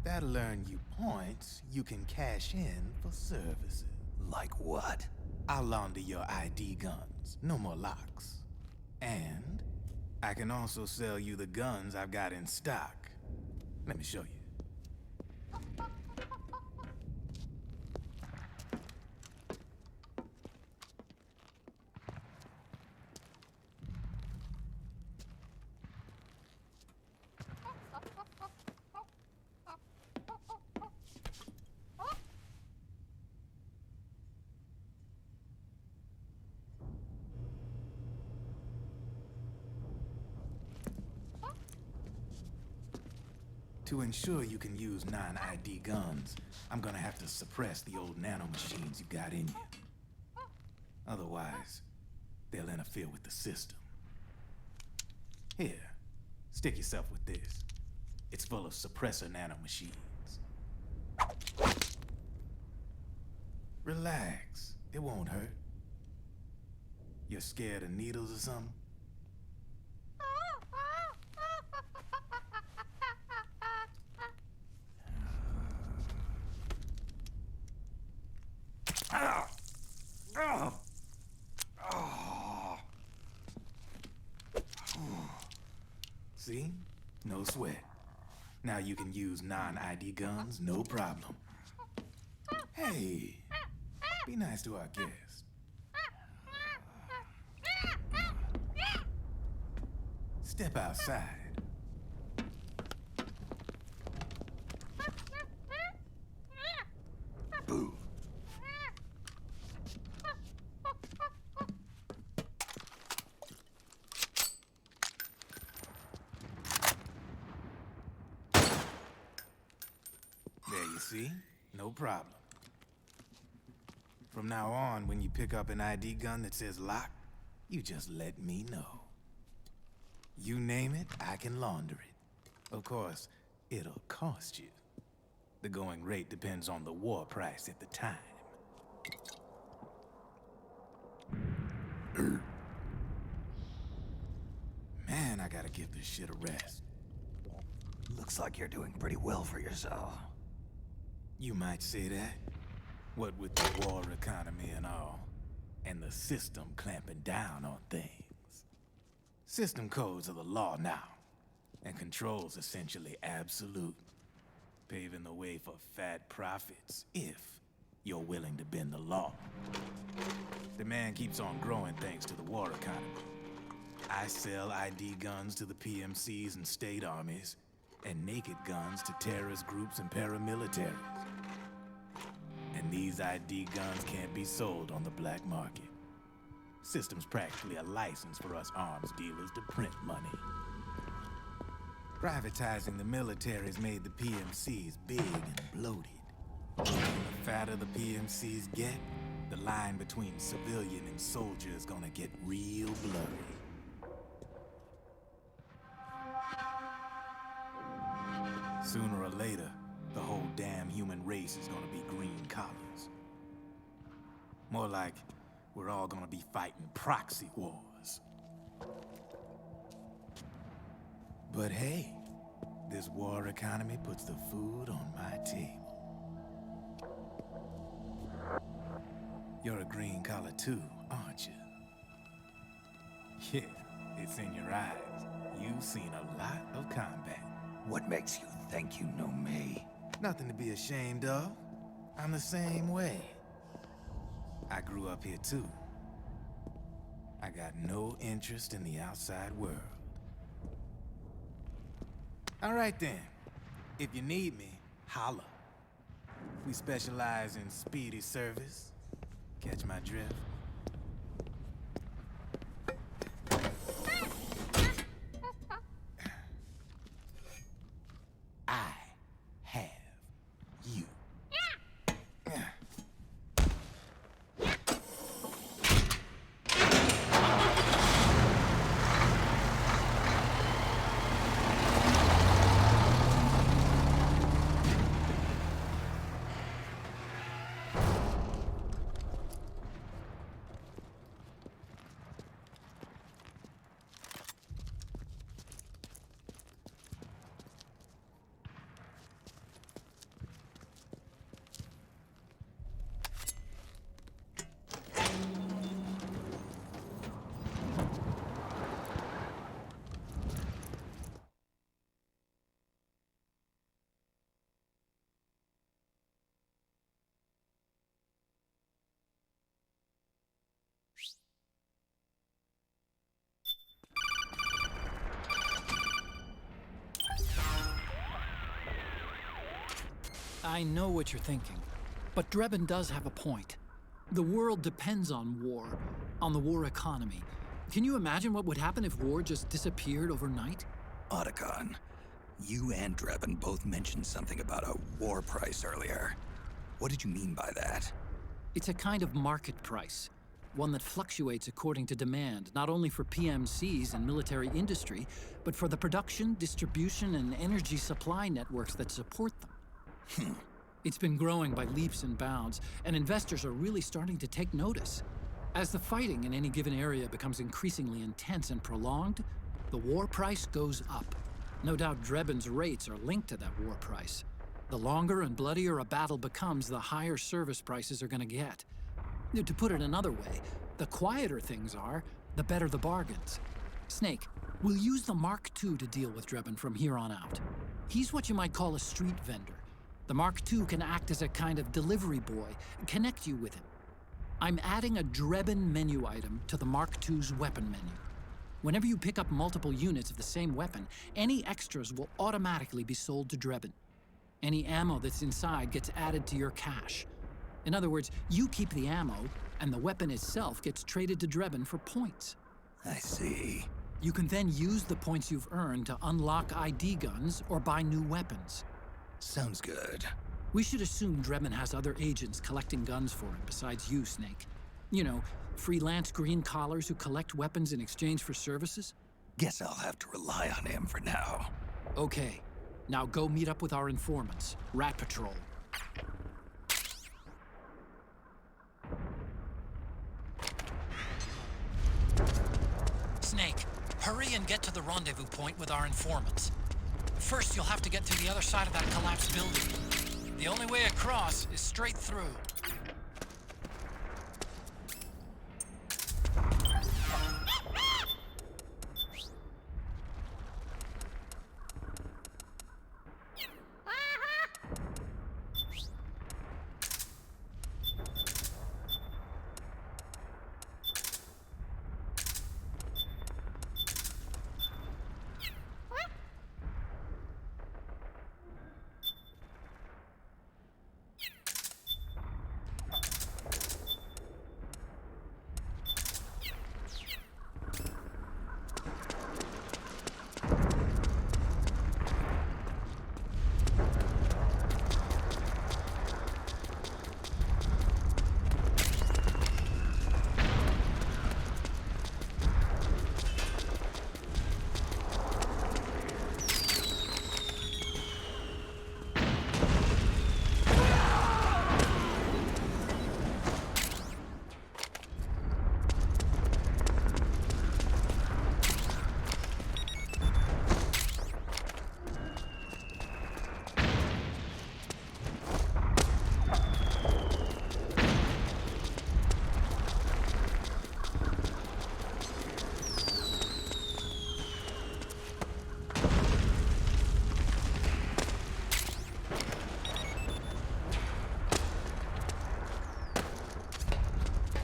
That'll earn you points you can cash in for services. Like what? I'll launder your ID guns, no more locks. And I can also sell you the guns I've got in stock. Let me show you. To ensure you can use non-ID guns, I'm gonna have to suppress the old nanomachines you got in you. Otherwise, they'll interfere with the system. Here, stick yourself with this. It's full of suppressor nanomachines. Relax, it won't hurt. You're scared of needles or something? See? No sweat. Now you can use non-ID guns, no problem. Hey, be nice to our guest. Step outside. Boo. There you see? No problem. From now on, when you pick up an ID gun that says lock, you just let me know. You name it, I can launder it. Of course, it'll cost you. The going rate depends on the war price at the time. Man, I gotta give this shit a rest. Looks like you're doing pretty well for yourself. You might say that. What with the war economy and all, and the system clamping down on things. System codes are the law now, and control's essentially absolute, paving the way for fat profits if you're willing to bend the law. Demand keeps on growing thanks to the war economy. I sell ID guns to the PMCs and state armies, and naked guns to terrorist groups and paramilitaries. And these ID guns can't be sold on the black market. System's practically a license for us arms dealers to print money. Privatizing the military's made the PMCs big and bloated. And the fatter the PMCs get, the line between civilian and soldier is gonna get real blurry. Sooner or later, the whole damn human race is gonna be green collars. More like we're all gonna be fighting proxy wars. But hey, this war economy puts the food on my table. You're a green collar too, aren't you? Yeah, it's in your eyes. You've seen a lot of combat. What makes you think you know me? Nothing to be ashamed of. I'm the same way. I grew up here too. I got no interest in the outside world. All right then. If you need me, holla. We specialize in speedy service. Catch my drift? I have you. I know what you're thinking, but Drebin does have a point. The world depends on war, on the war economy. Can you imagine what would happen if war just disappeared overnight? Otacon, you and Drebin both mentioned something about a war price earlier. What did you mean by that? It's a kind of market price, one that fluctuates according to demand, not only for PMCs and military industry, but for the production, distribution, and energy supply networks that support them. It's been growing by leaps and bounds, and investors are really starting to take notice. As the fighting in any given area becomes increasingly intense and prolonged, the war price goes up. No doubt Drebin's rates are linked to that war price. The longer and bloodier a battle becomes, the higher service prices are going to get. To put it another way, the quieter things are, the better the bargains. Snake, we'll use the Mark II to deal with Drebin from here on out. He's what you might call a street vendor. The Mark II can act as a kind of delivery boy, connect you with him. I'm adding a Drebin menu item to the Mark II's weapon menu. Whenever you pick up multiple units of the same weapon, any extras will automatically be sold to Drebin. Any ammo that's inside gets added to your cache. In other words, you keep the ammo, and the weapon itself gets traded to Drebin for points. I see. You can then use the points you've earned to unlock ID guns or buy new weapons. Sounds good. We should assume Drebin has other agents collecting guns for him besides you, Snake. You know, freelance green collars who collect weapons in exchange for services? Guess I'll have to rely on him for now. Okay. Now go meet up with our informants, Rat Patrol. Snake, hurry and get to the rendezvous point with our informants. First, you'll have to get to the other side of that collapsed building. The only way across is straight through.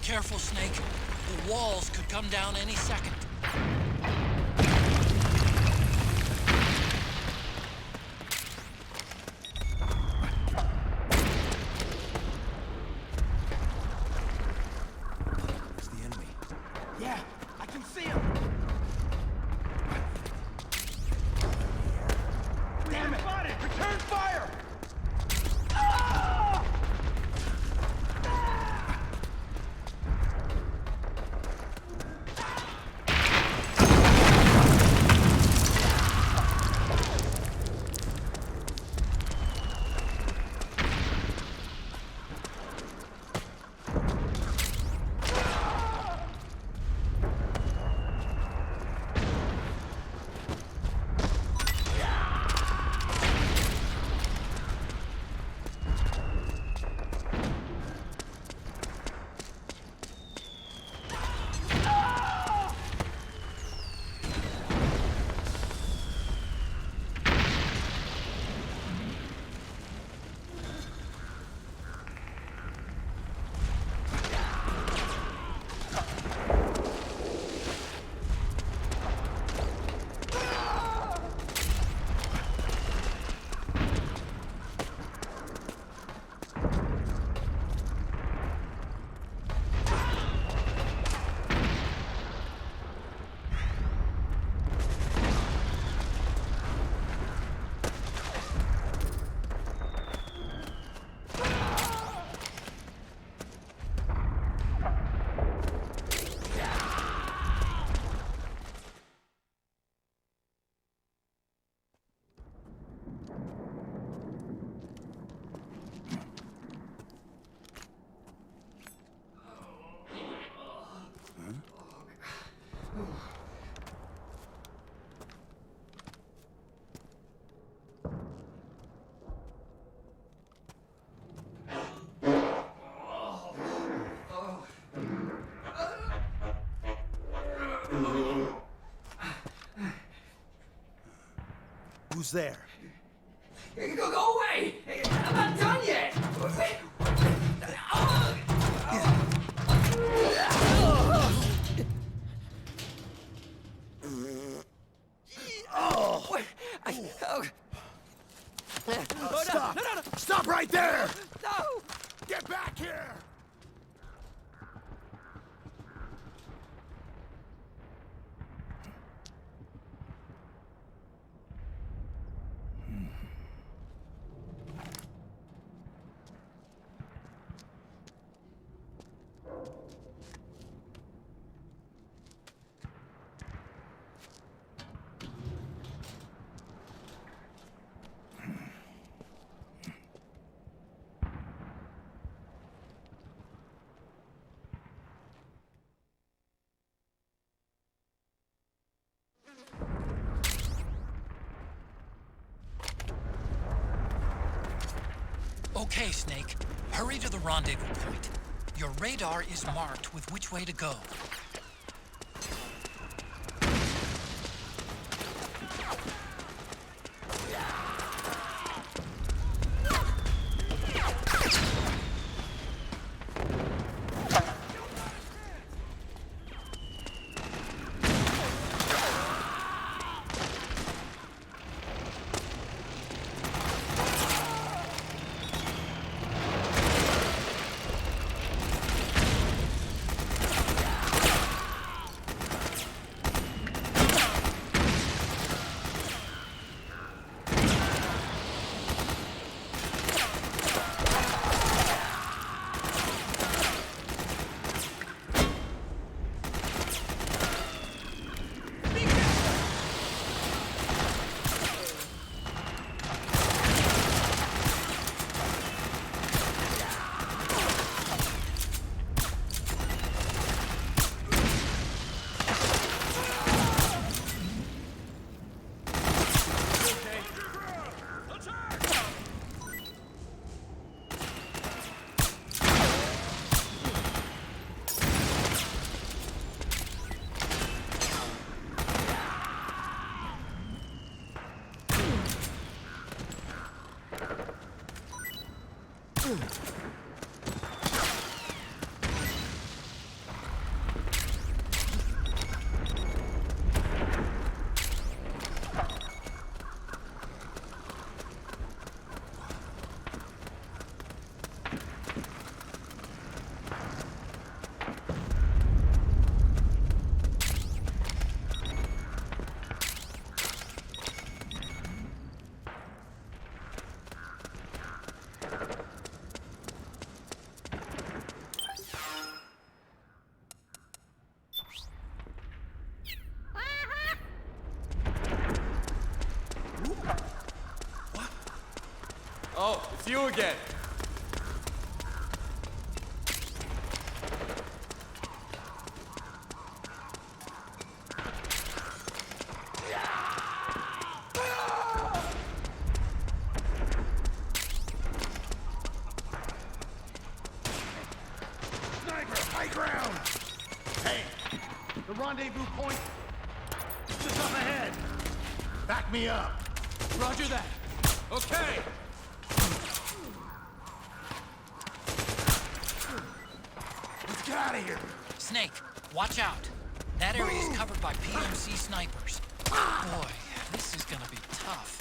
Careful, Snake. The walls could come down any second. It's the enemy. Yeah, I can see him! Damn it! Spotted! Return fire! Who's there? Go away! I'm not done yet! Stop! No. Stop right there! No! Get back here! Okay, Snake. Hurry to the rendezvous point. Your radar is marked with which way to go. Oh, it's you again. Sniper, high ground! Hey, the rendezvous point is just up ahead. Back me up. Roger that. Okay. Let's get out of here. Snake, watch out. That area is covered by PMC snipers. Boy, this is gonna be tough.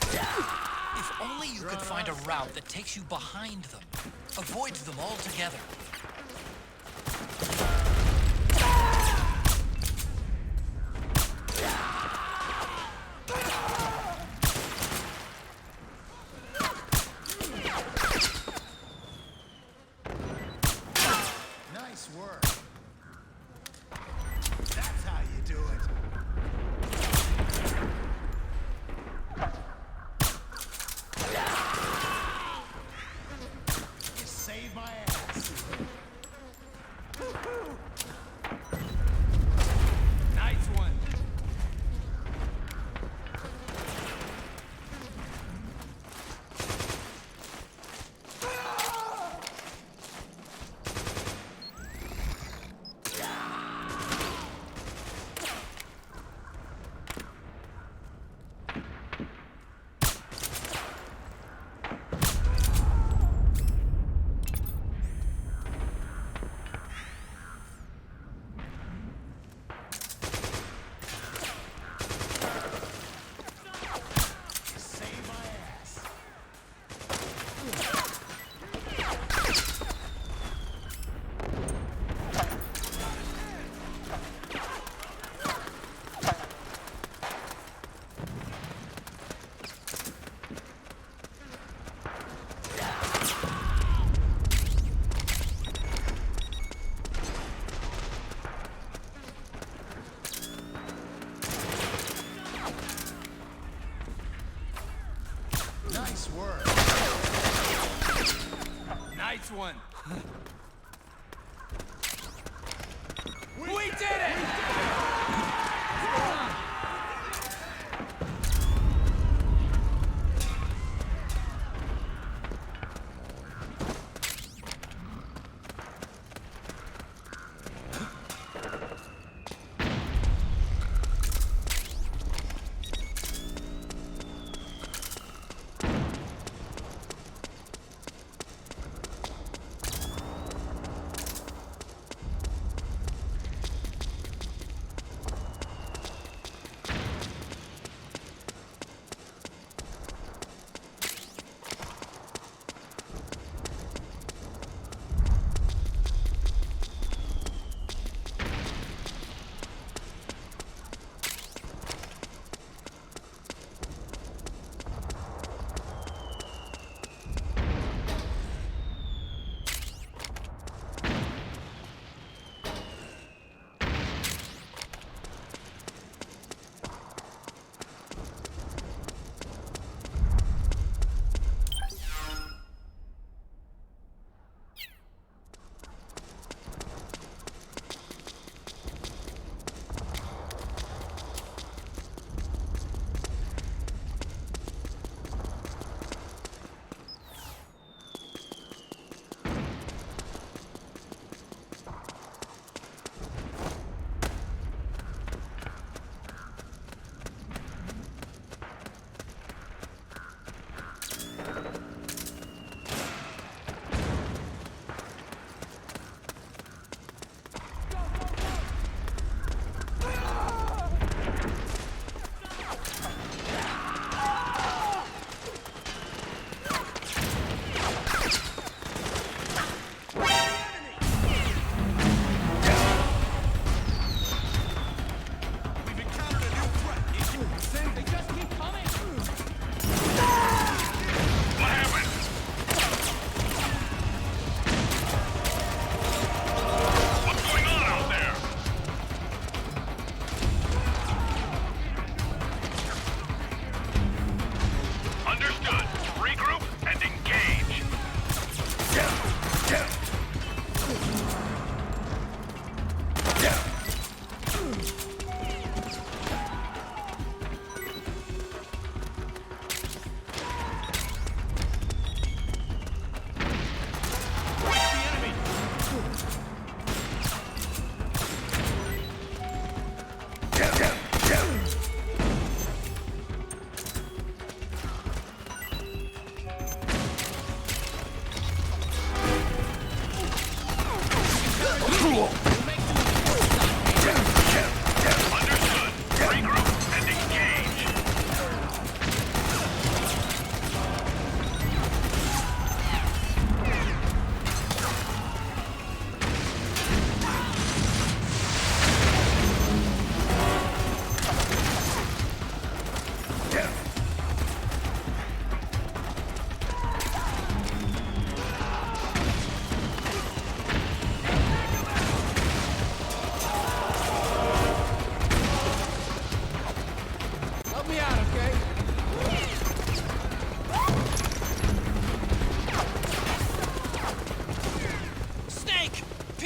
If only you could find a route that takes you behind them. Avoids them altogether. Nice work. That's how you do it. You saved my ass. Nice one. going. We did it!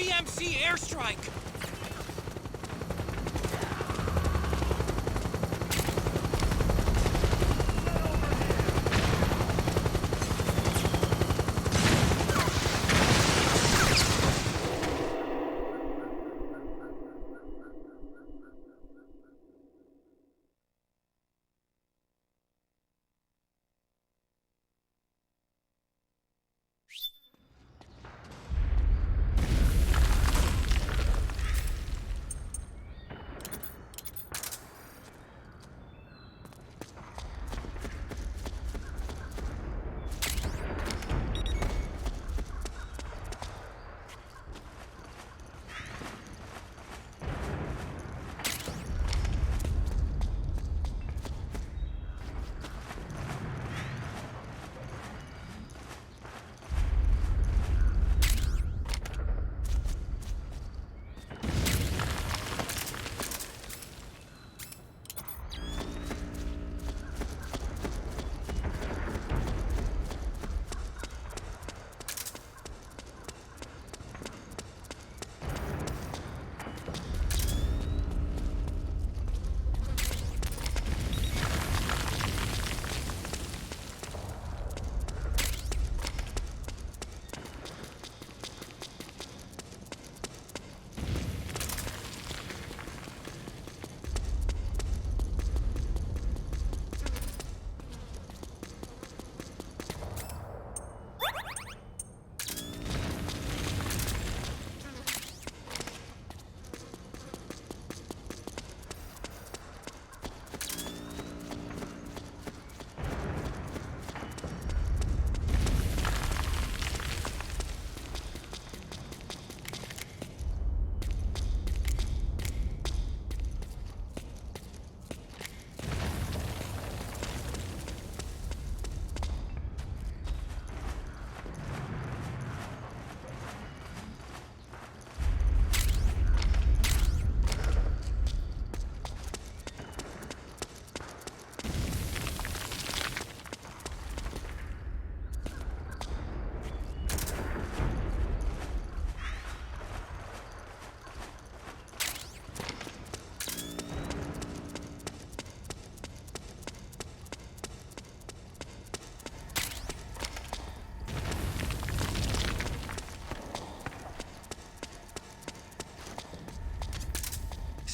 PMC airstrike!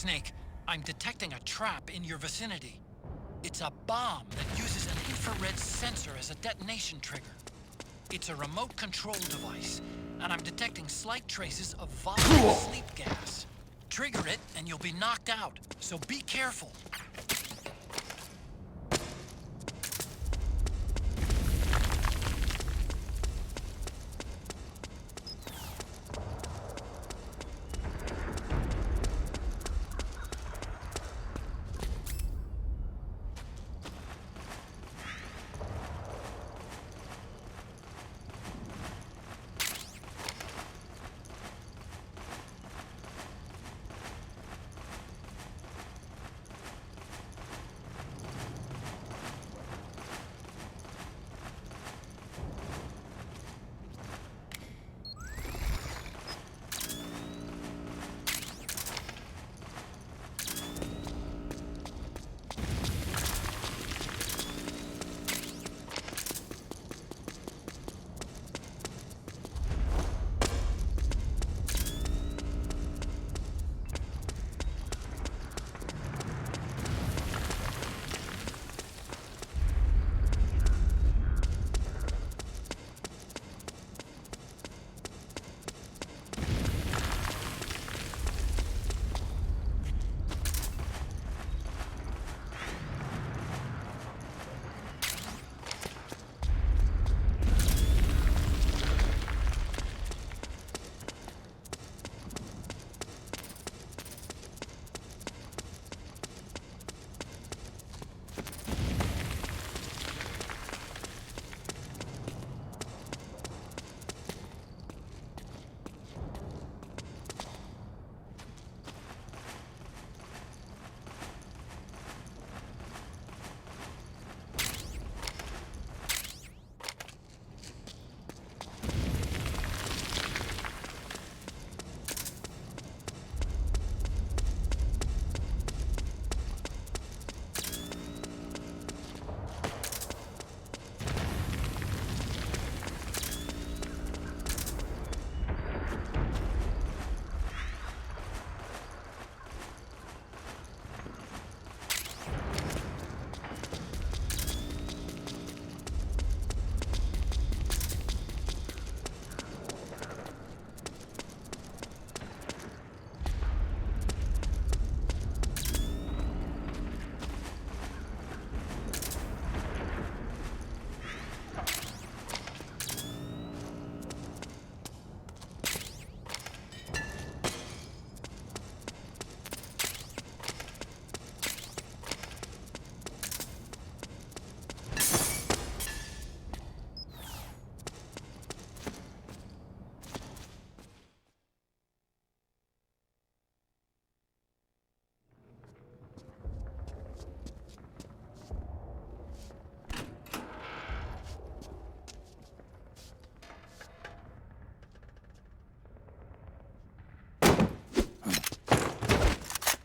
Snake. I'm detecting a trap in your vicinity. It's a bomb that uses an infrared sensor as a detonation trigger. It's a remote control device, and I'm detecting slight traces of volatile sleep gas. Trigger it, and you'll be knocked out, so be careful.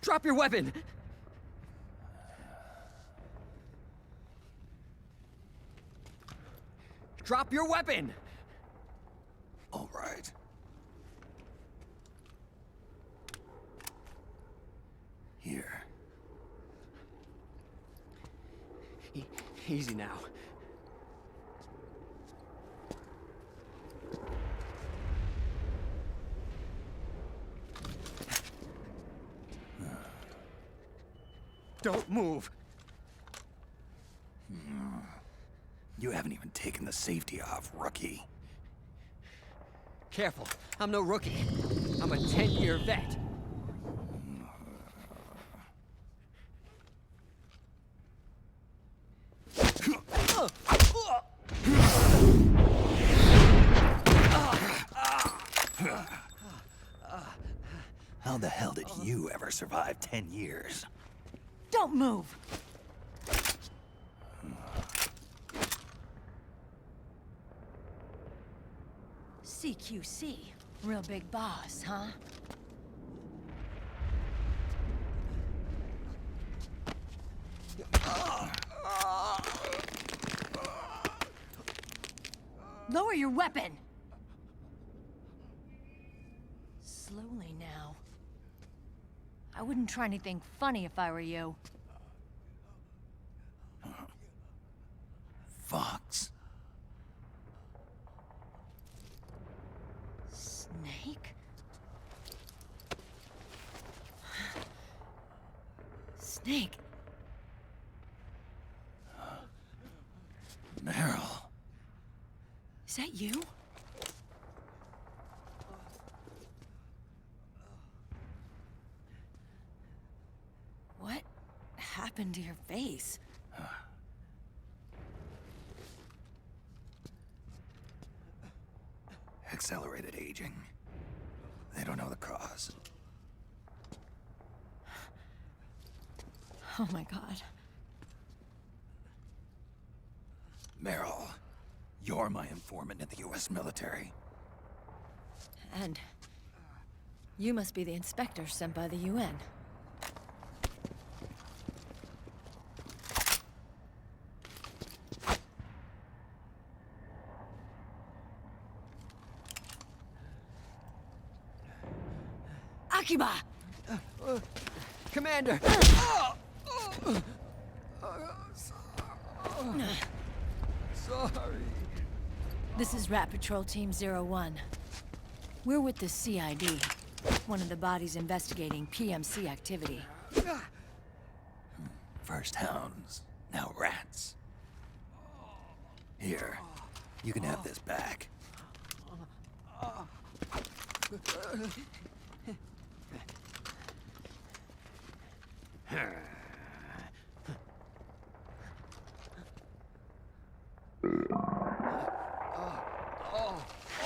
Drop your weapon! Drop your weapon! All right. Here. Easy now. Don't move. You haven't even taken the safety off, rookie. Careful, I'm no rookie. I'm a 10-year vet. How the hell did you ever survive 10 years? Don't move! CQC. Real big boss, huh? Lower your weapon! Slowly now. I wouldn't try anything funny if I were you. Fox. Snake? Snake? Meryl. Is that you? What happened to your face? Accelerated aging. They don't know the cause. Oh my God. Meryl, you're my informant in the U.S. military. And you must be the inspector sent by the UN. Akiba! Commander! Sorry. This is Rat Patrol Team 01. We're with the CID, one of the bodies investigating PMC activity. First hounds, now rats. Here, you can have this back.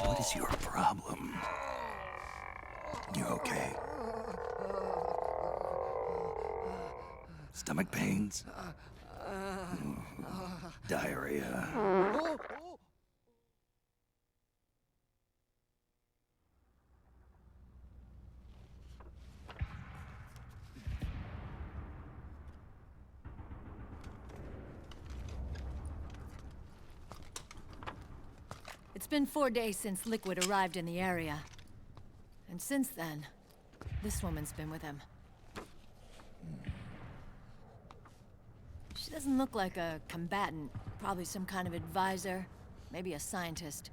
What is your problem? You okay? Stomach pains? Diarrhea? It's been 4 days since Liquid arrived in the area. And since then, this woman's been with him. She doesn't look like a combatant. Probably some kind of advisor, maybe a scientist.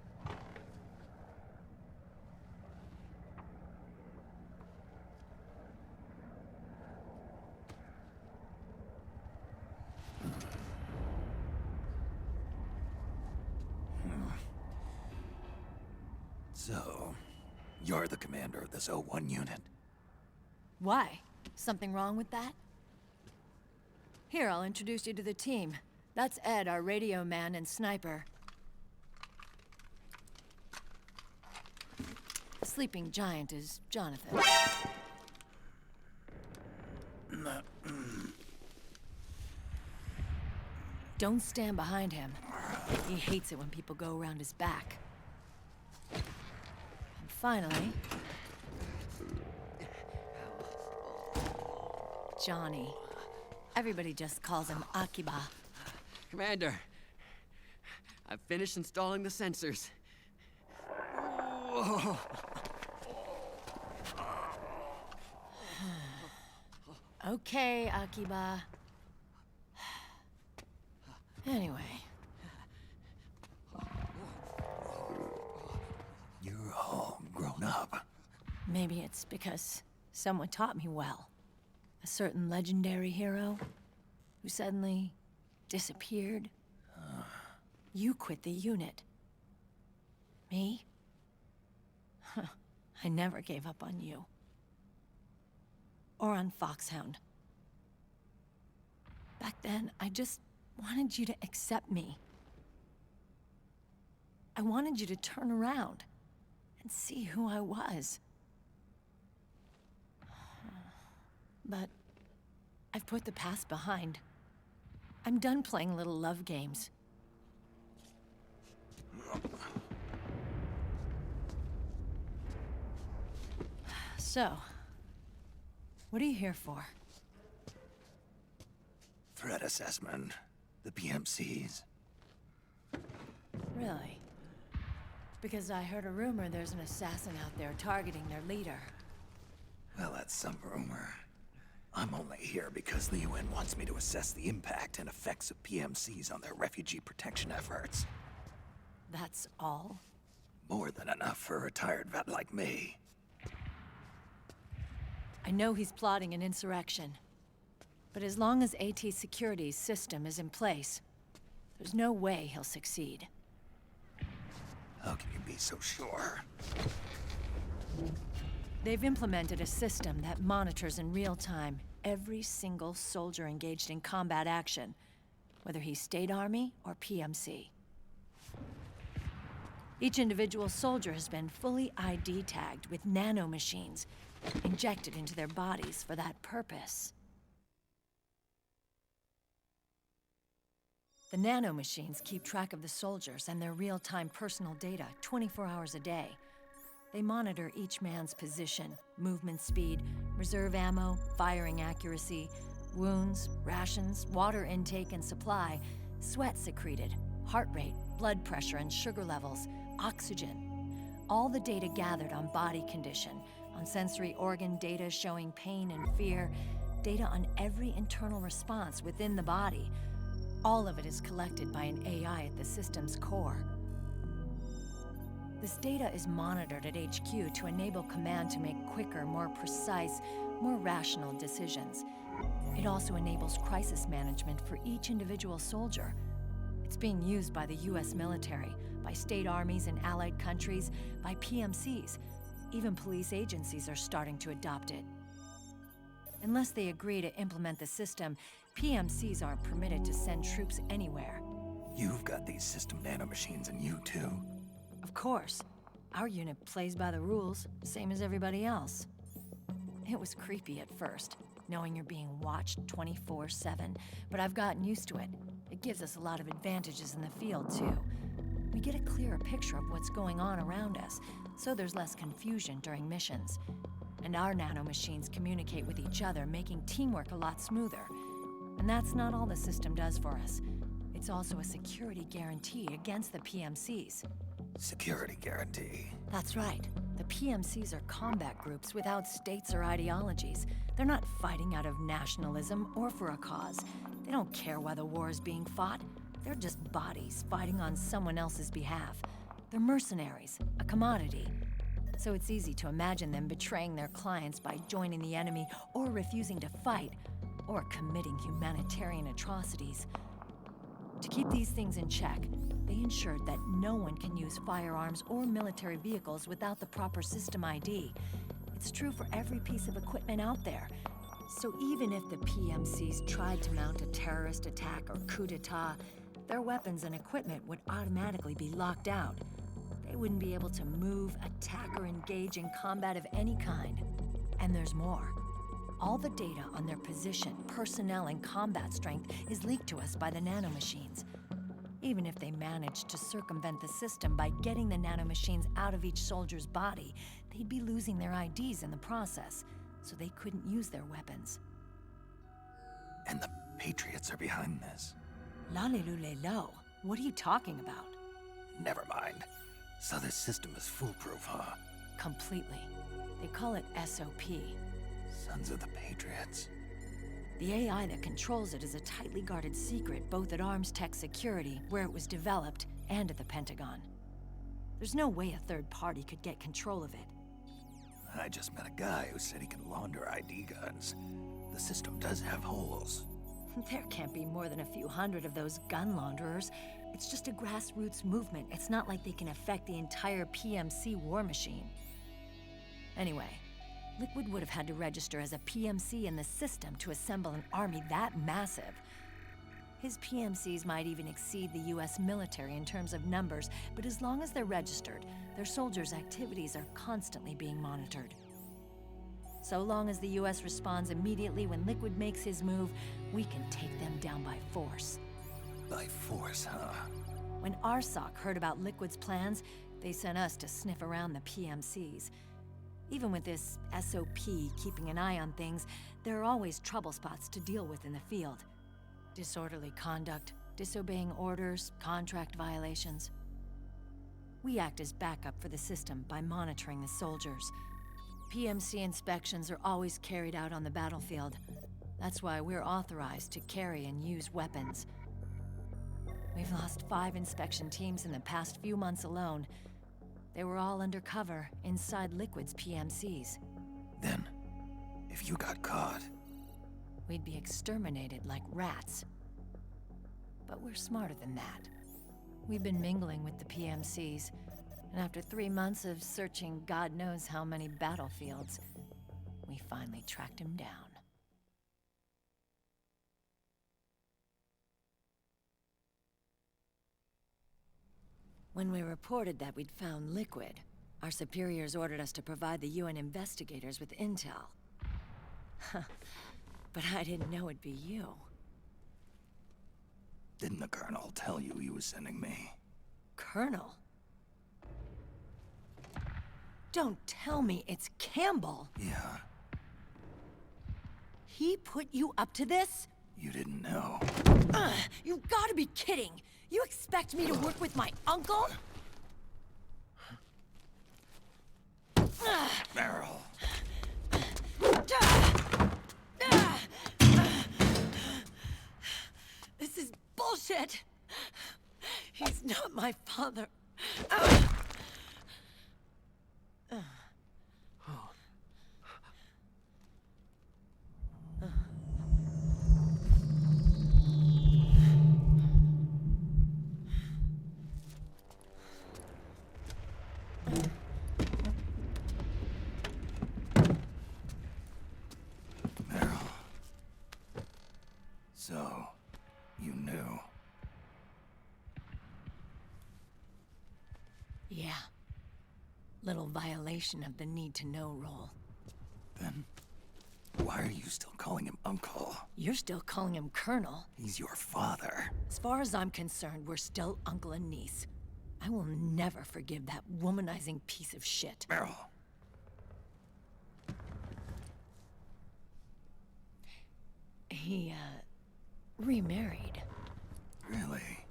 So, you're the commander of this 01 unit. Why? Something wrong with that? Here, I'll introduce you to the team. That's Ed, our radio man and sniper. The sleeping giant is Jonathan. Don't stand behind him. He hates it when people go around his back. And finally... Johnny. Everybody just calls him Akiba. Commander, I've finished installing the sensors. Okay, Akiba. Anyway. You're all grown up. Maybe it's because someone taught me well. A certain legendary hero who suddenly disappeared. You quit the unit. Me? I never gave up on you. Or on Foxhound. Back then, I just wanted you to accept me. I wanted you to turn around and see who I was. But I've put the past behind. I'm done playing little love games. So, what are you here for? Threat assessment. The PMCs. Really? Because I heard a rumor there's an assassin out there targeting their leader. Well, that's some rumor. I'm only here because the UN wants me to assess the impact and effects of PMCs on their refugee protection efforts. That's all? More than enough for a retired vet like me. I know he's plotting an insurrection. But as long as AT Security's system is in place, there's no way he'll succeed. How can you be so sure? They've implemented a system that monitors in real time every single soldier engaged in combat action, whether he's State Army or PMC. Each individual soldier has been fully ID tagged with nanomachines injected into their bodies for that purpose. The nanomachines keep track of the soldiers and their real-time personal data 24 hours a day. They monitor each man's position, movement speed, reserve ammo, firing accuracy, wounds, rations, water intake and supply, sweat secreted, heart rate, blood pressure and sugar levels, oxygen. All the data gathered on body condition, on sensory organ data showing pain and fear, data on every internal response within the body. All of it is collected by an AI at the system's core. This data is monitored at HQ to enable command to make quicker, more precise, more rational decisions. It also enables crisis management for each individual soldier. It's being used by the US military, by state armies in allied countries, by PMCs. Even police agencies are starting to adopt it. Unless they agree to implement the system, PMCs aren't permitted to send troops anywhere. You've got these system nanomachines in you too. Of course. Our unit plays by the rules, same as everybody else. It was creepy at first, knowing you're being watched 24/7, but I've gotten used to it. It gives us a lot of advantages in the field, too. We get a clearer picture of what's going on around us, so there's less confusion during missions. And our nanomachines communicate with each other, making teamwork a lot smoother. And that's not all the system does for us. It's also a security guarantee against the PMCs. Security guarantee? That's right. The PMCs are combat groups without states or ideologies. They're not fighting out of nationalism or for a cause. They don't care why the war is being fought. They're just bodies fighting on someone else's behalf. They're mercenaries, a commodity. So it's easy to imagine them betraying their clients by joining the enemy or refusing to fight, or committing humanitarian atrocities. To keep these things in check, they ensured that no one can use firearms or military vehicles without the proper system ID. It's true for every piece of equipment out there. So even if the PMCs tried to mount a terrorist attack or coup d'etat, their weapons and equipment would automatically be locked out. They wouldn't be able to move, attack, or engage in combat of any kind. And there's more. All the data on their position, personnel, and combat strength is leaked to us by the nanomachines. Even if they managed to circumvent the system by getting the nanomachines out of each soldier's body, they'd be losing their IDs in the process, so they couldn't use their weapons. And the Patriots are behind this. Lalilulelo, what are you talking about? Never mind. So this system is foolproof, huh? Completely. They call it SOP. Sons of the Patriots. The AI that controls it is a tightly guarded secret, both at Arms Tech Security, where it was developed, and at the Pentagon. There's no way a third party could get control of it. I just met a guy who said he can launder ID guns. The system does have holes. There can't be more than a few hundred of those gun launderers. It's just a grassroots movement. It's not like they can affect the entire PMC war machine. Anyway, Liquid would have had to register as a PMC in the system to assemble an army that massive. His PMCs might even exceed the US military in terms of numbers, but as long as they're registered, their soldiers' activities are constantly being monitored. So long as the US responds immediately when Liquid makes his move, we can take them down by force. By force, huh? When RSOC heard about Liquid's plans, they sent us to sniff around the PMCs. Even with this SOP keeping an eye on things, there are always trouble spots to deal with in the field. Disorderly conduct, disobeying orders, contract violations. We act as backup for the system by monitoring the soldiers. PMC inspections are always carried out on the battlefield. That's why we're authorized to carry and use weapons. We've lost 5 inspection teams in the past few months alone. They were all undercover inside Liquid's PMCs. Then, if you got caught... we'd be exterminated like rats. But we're smarter than that. We've been mingling with the PMCs, and after 3 months of searching God knows how many battlefields, we finally tracked him down. When we reported that we'd found Liquid, our superiors ordered us to provide the UN investigators with intel. But I didn't know it'd be you. Didn't the Colonel tell you he was sending me? Colonel? Don't tell me it's Campbell. Yeah. He put you up to this? You didn't know. You've got to be kidding! You expect me to work with my uncle? Meryl. This is bullshit! He's not my father. Meryl. So, you knew. Yeah. Little violation of the need-to-know rule. Then, why are you still calling him Uncle? You're still calling him Colonel. He's your father. As far as I'm concerned, we're still uncle and niece. I will never forgive that womanizing piece of shit. Meryl. He, remarried. Really?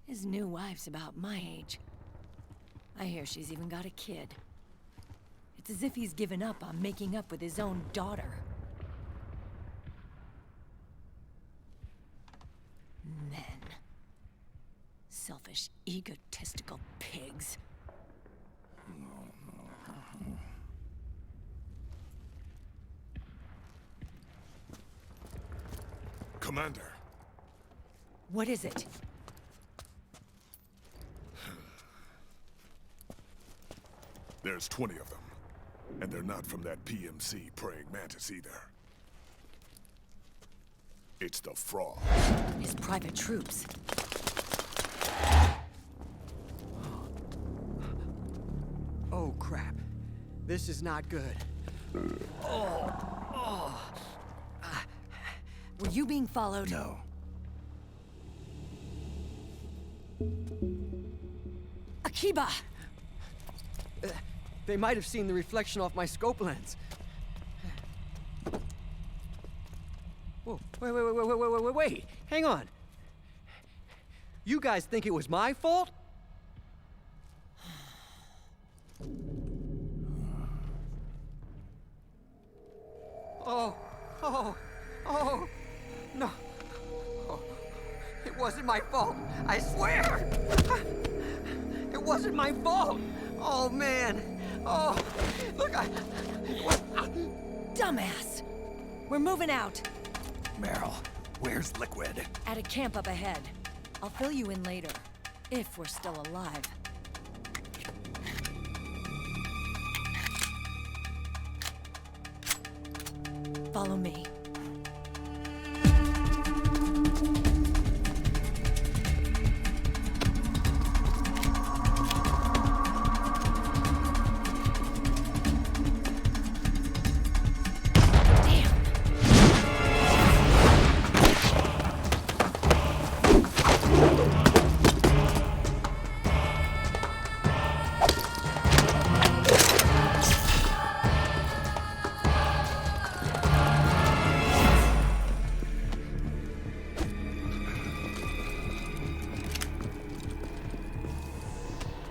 His new wife's about my age. I hear she's even got a kid. It's as if he's given up on making up with his own daughter. Men. Selfish, egotistical pigs. Commander. What is it? There's 20 of them. And they're not from that PMC praying mantis either. It's the Frog. His private troops. Oh, crap. This is not good. Were you being followed? No. Akiba! They might have seen the reflection off my scope lens. Whoa, wait. Hang on. You guys think it was my fault? Oh, no. Oh, it wasn't my fault, I swear! It wasn't my fault! Oh, man. Oh, look, Dumbass! We're moving out. Meryl, where's Liquid? At a camp up ahead. I'll fill you in later, if we're still alive. Follow me.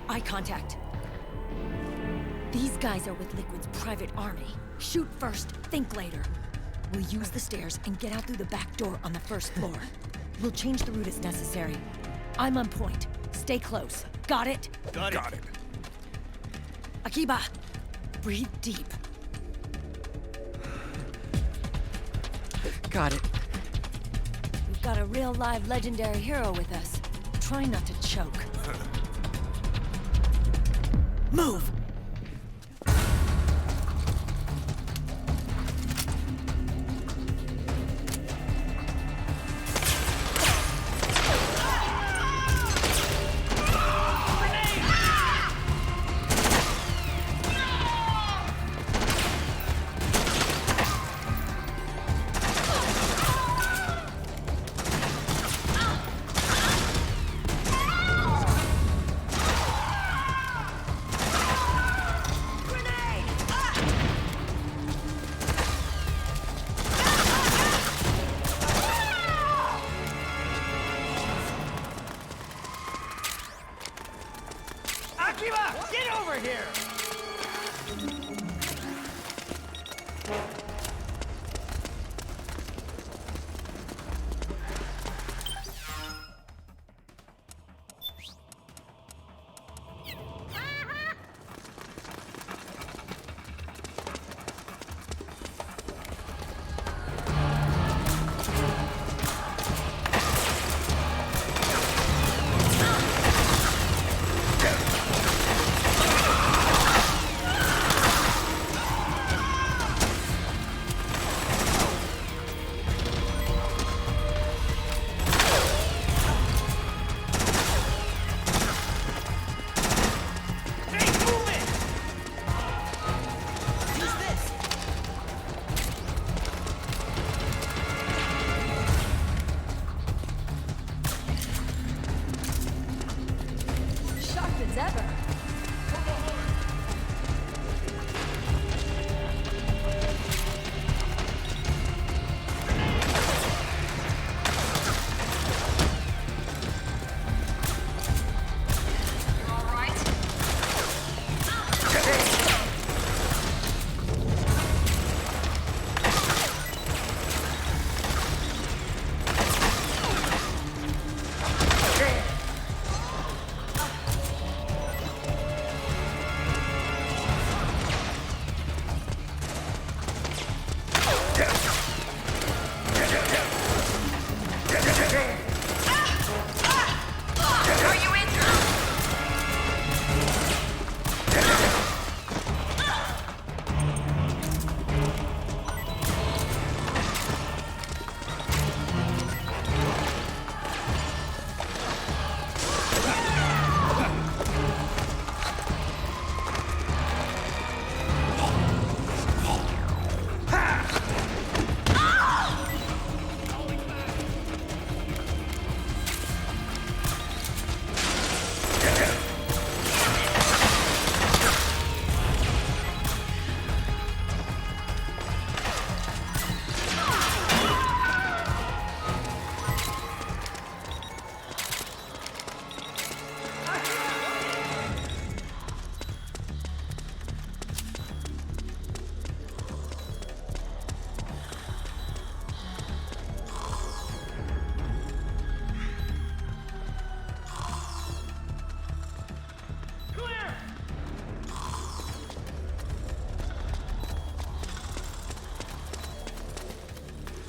Eye contact. These guys are with Liquid's private army. Shoot first, think later. We'll use the stairs and get out through the back door on the first floor. We'll change the route as necessary. I'm on point. Stay close. Got it? Got it. Akiba, breathe deep. Got it. We've got a real live legendary hero with us. Try not to choke. Move! Get over here!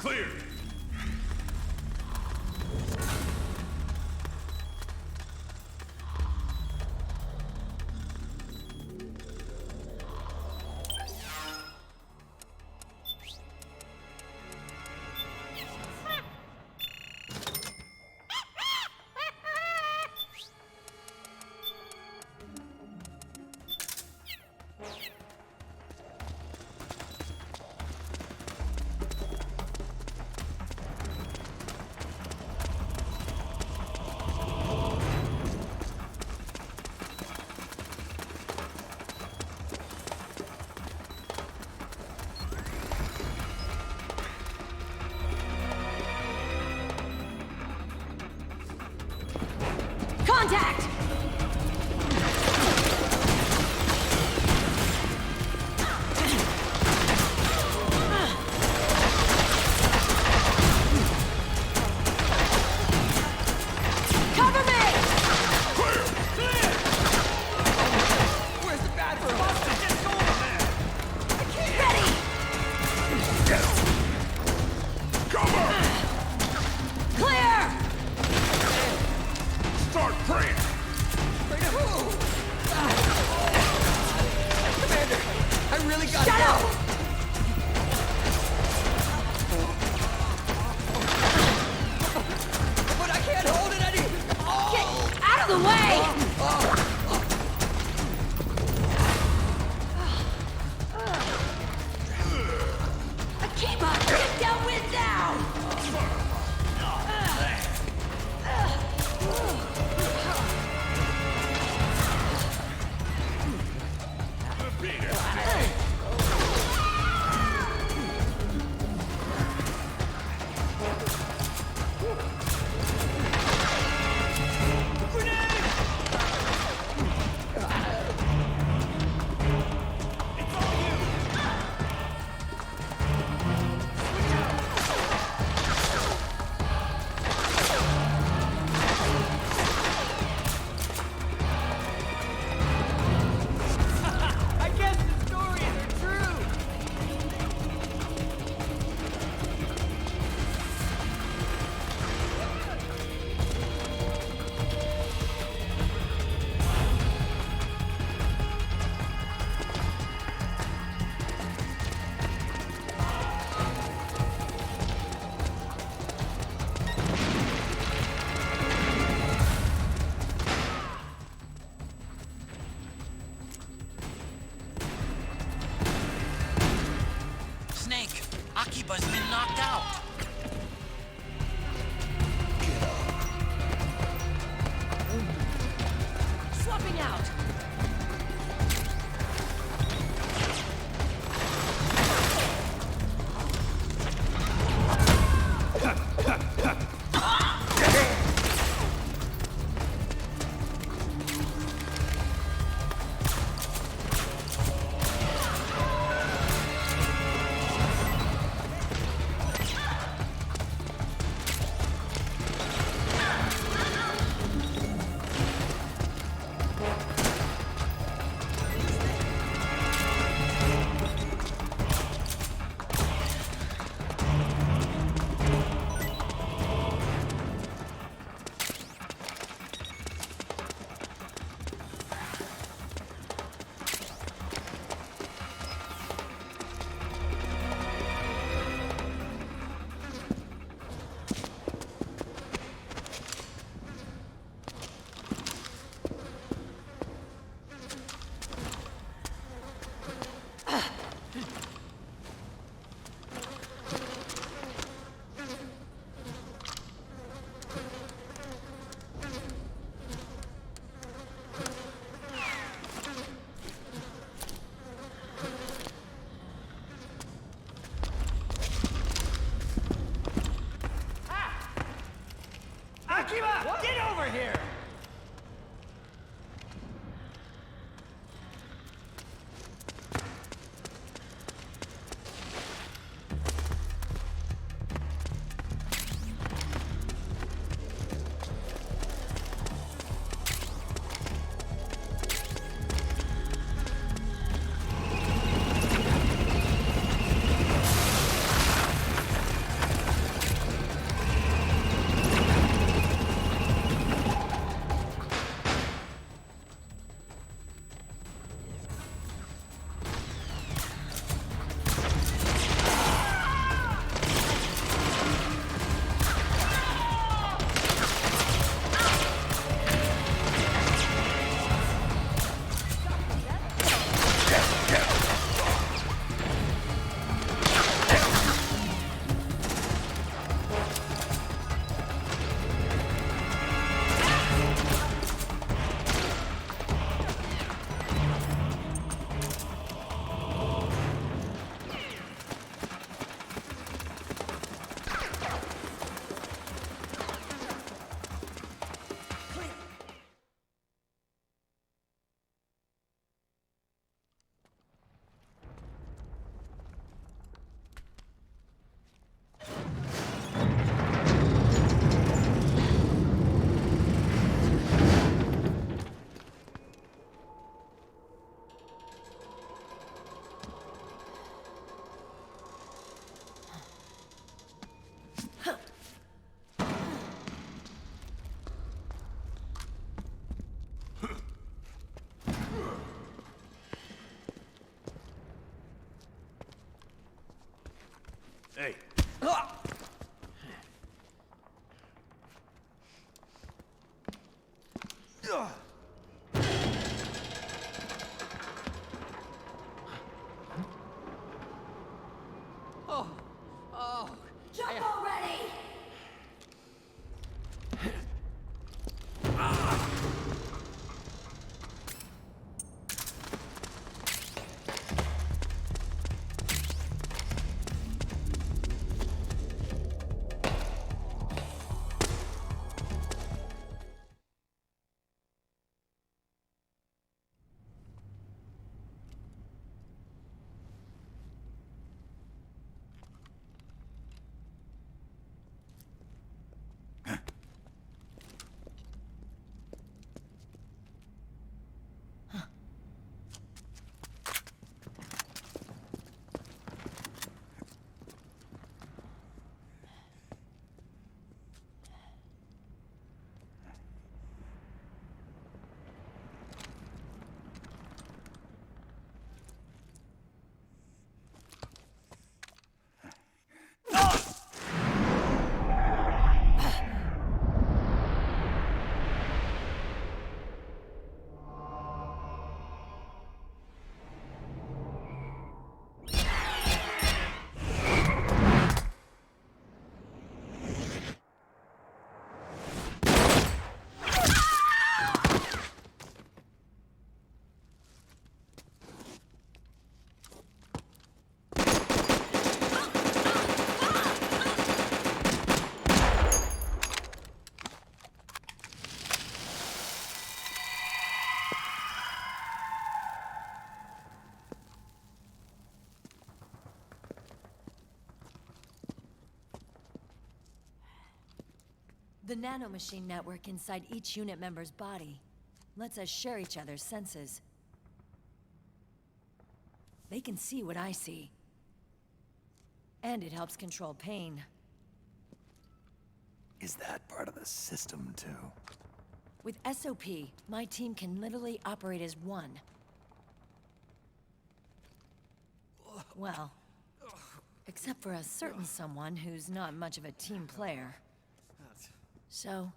Clear! Contact! really gotta Shut go. up! But I can't hold it any. Get out of the way! Akiba, get dealt with now! I guess the stories are true. Snake, Akiba's been knocked out. Swapping out! Akiba, get over here! The nanomachine network inside each unit member's body lets us share each other's senses. They can see what I see. And it helps control pain. Is that part of the system, too? With SOP, my team can literally operate as one. Well, except for a certain someone who's not much of a team player. So,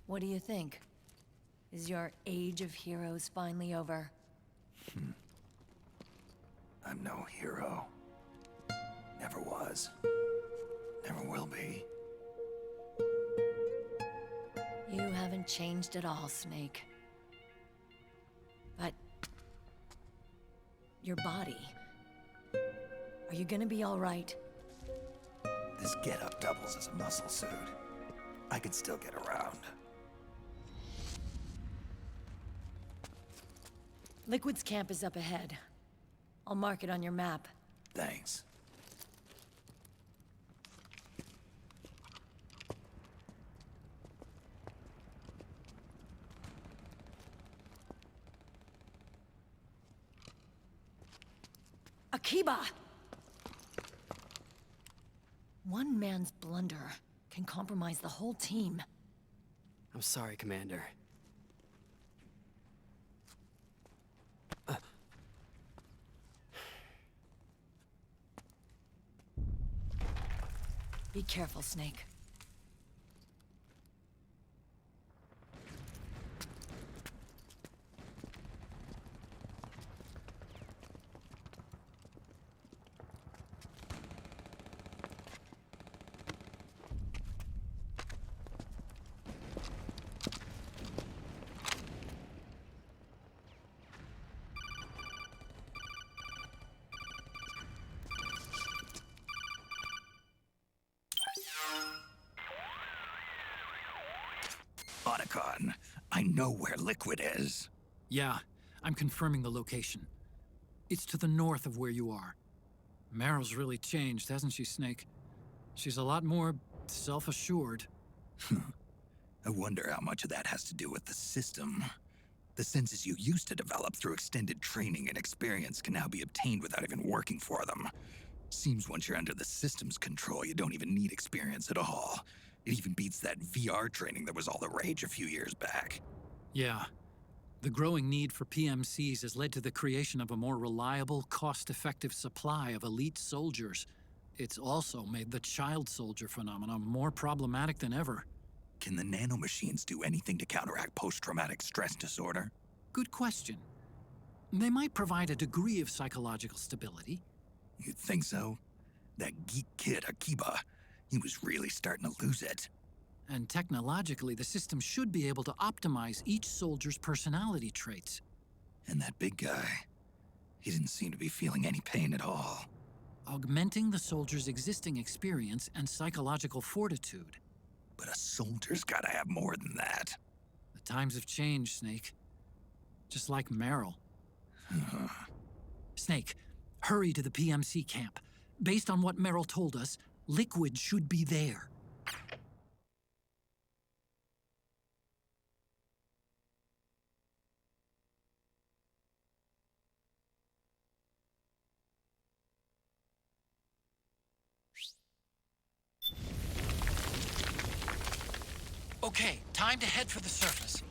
what do you think? Is your age of heroes finally over? I'm no hero. Never was. Never will be. You haven't changed at all, Snake. But... your body... are you gonna be all right? This getup doubles as a muscle suit. I can still get around. Liquid's camp is up ahead. I'll mark it on your map. Thanks. Akiba! One man's blunder can compromise the whole team. I'm sorry, Commander. Be careful, Snake. Otacon, I know where Liquid is. Yeah, I'm confirming the location. It's to the north of where you are. Meryl's really changed, hasn't she, Snake? She's a lot more self-assured. I wonder how much of that has to do with the system. The senses you used to develop through extended training and experience can now be obtained without even working for them. Seems once you're under the system's control, you don't even need experience at all. It even beats that VR training that was all the rage a few years back. Yeah. The growing need for PMCs has led to the creation of a more reliable, cost-effective supply of elite soldiers. It's also made the child soldier phenomenon more problematic than ever. Can the nanomachines do anything to counteract post-traumatic stress disorder? Good question. They might provide a degree of psychological stability. You'd think so? That geek kid, Akiba, he was really starting to lose it. And technologically, the system should be able to optimize each soldier's personality traits. And that big guy, he didn't seem to be feeling any pain at all. Augmenting the soldier's existing experience and psychological fortitude. But a soldier's gotta have more than that. The times have changed, Snake. Just like Meryl. Snake, hurry to the PMC camp. Based on what Meryl told us, Liquid should be there. Okay, time to head for the surface.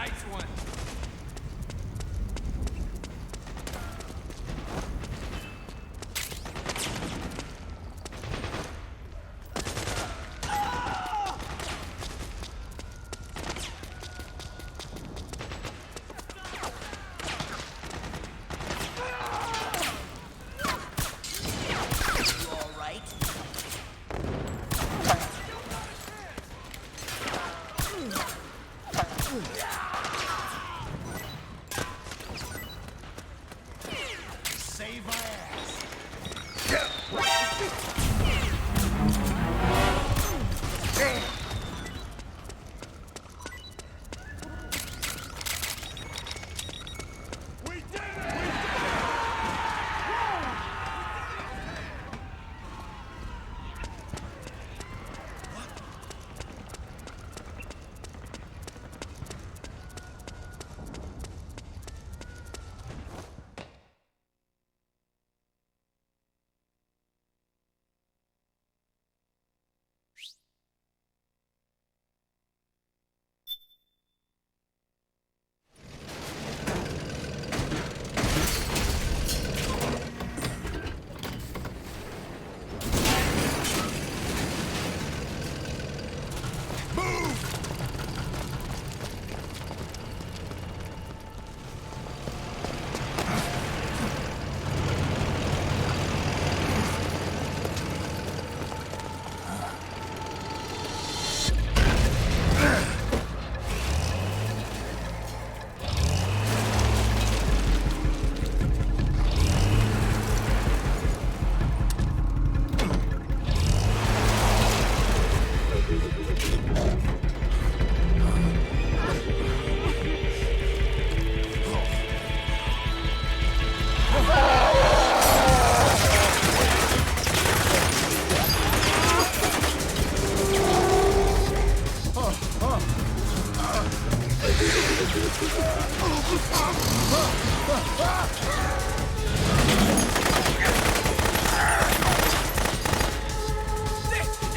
Nice one. Save my ass.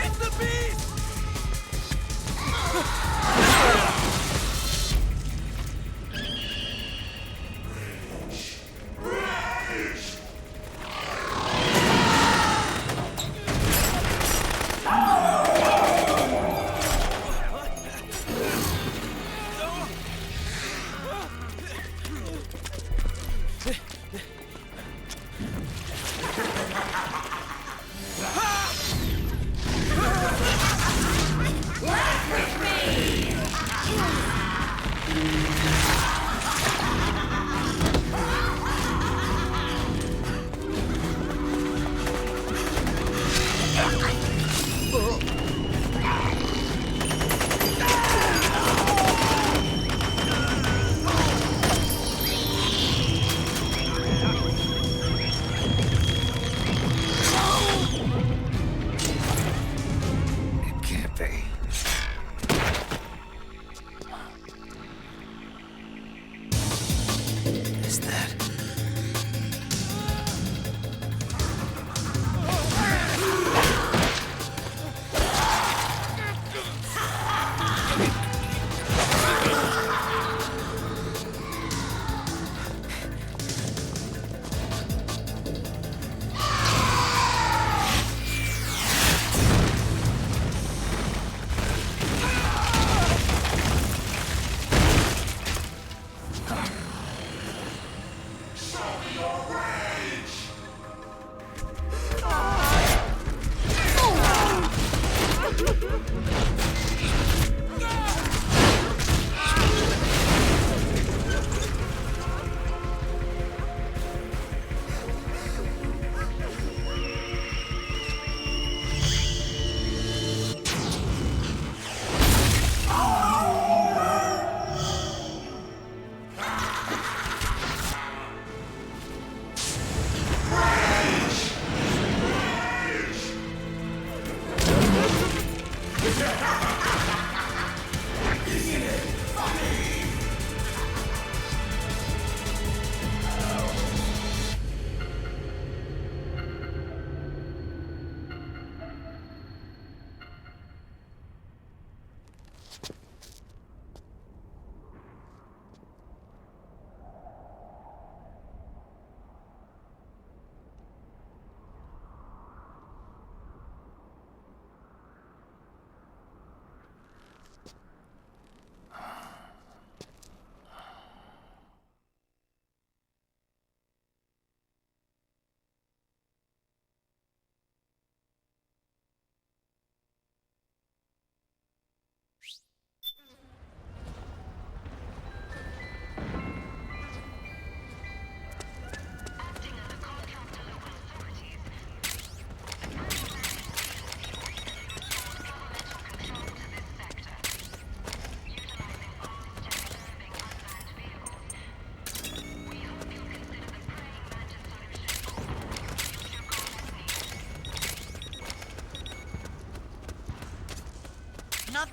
It's the beast!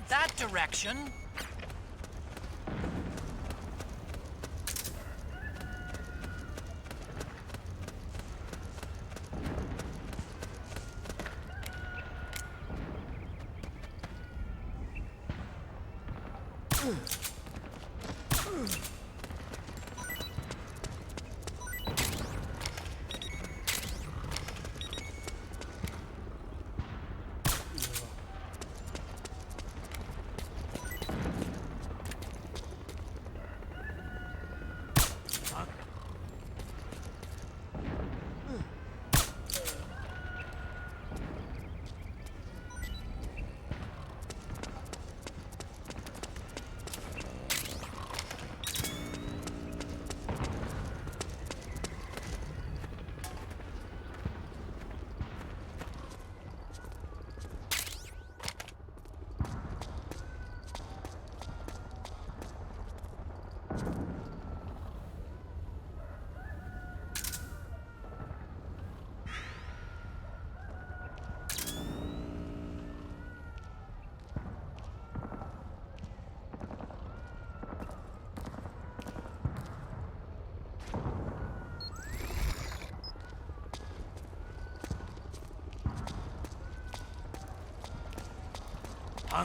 that direction.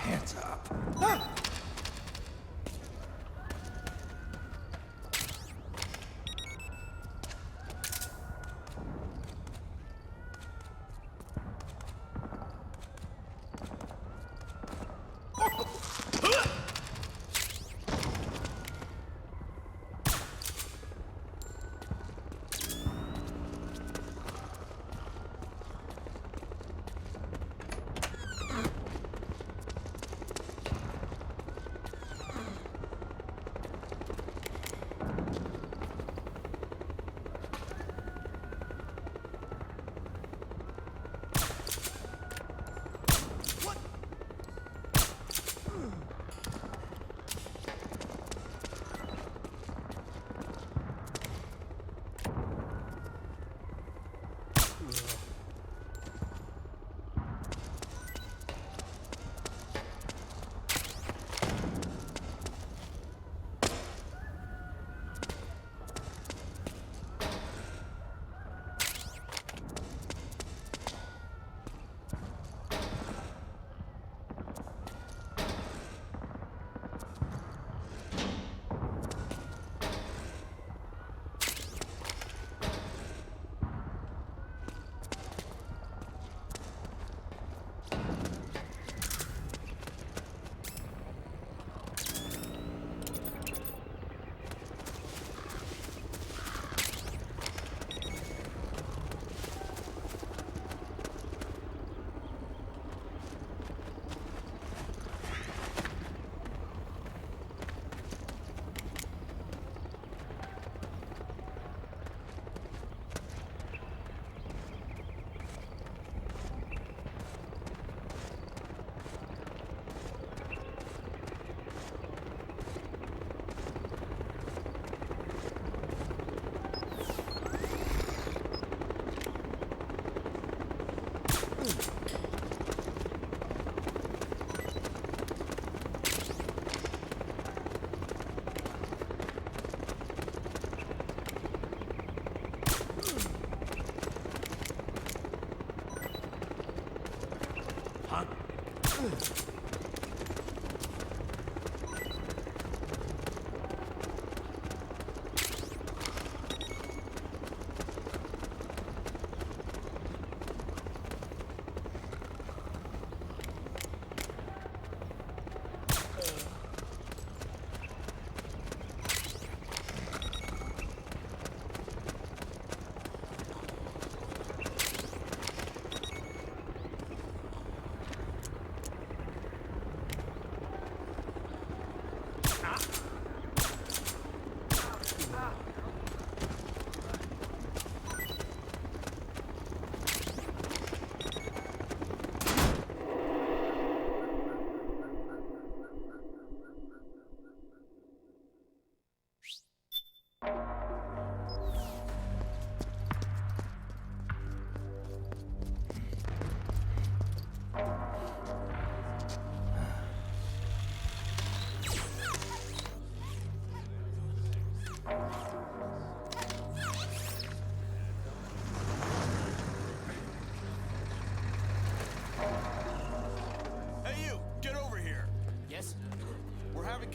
Hands up.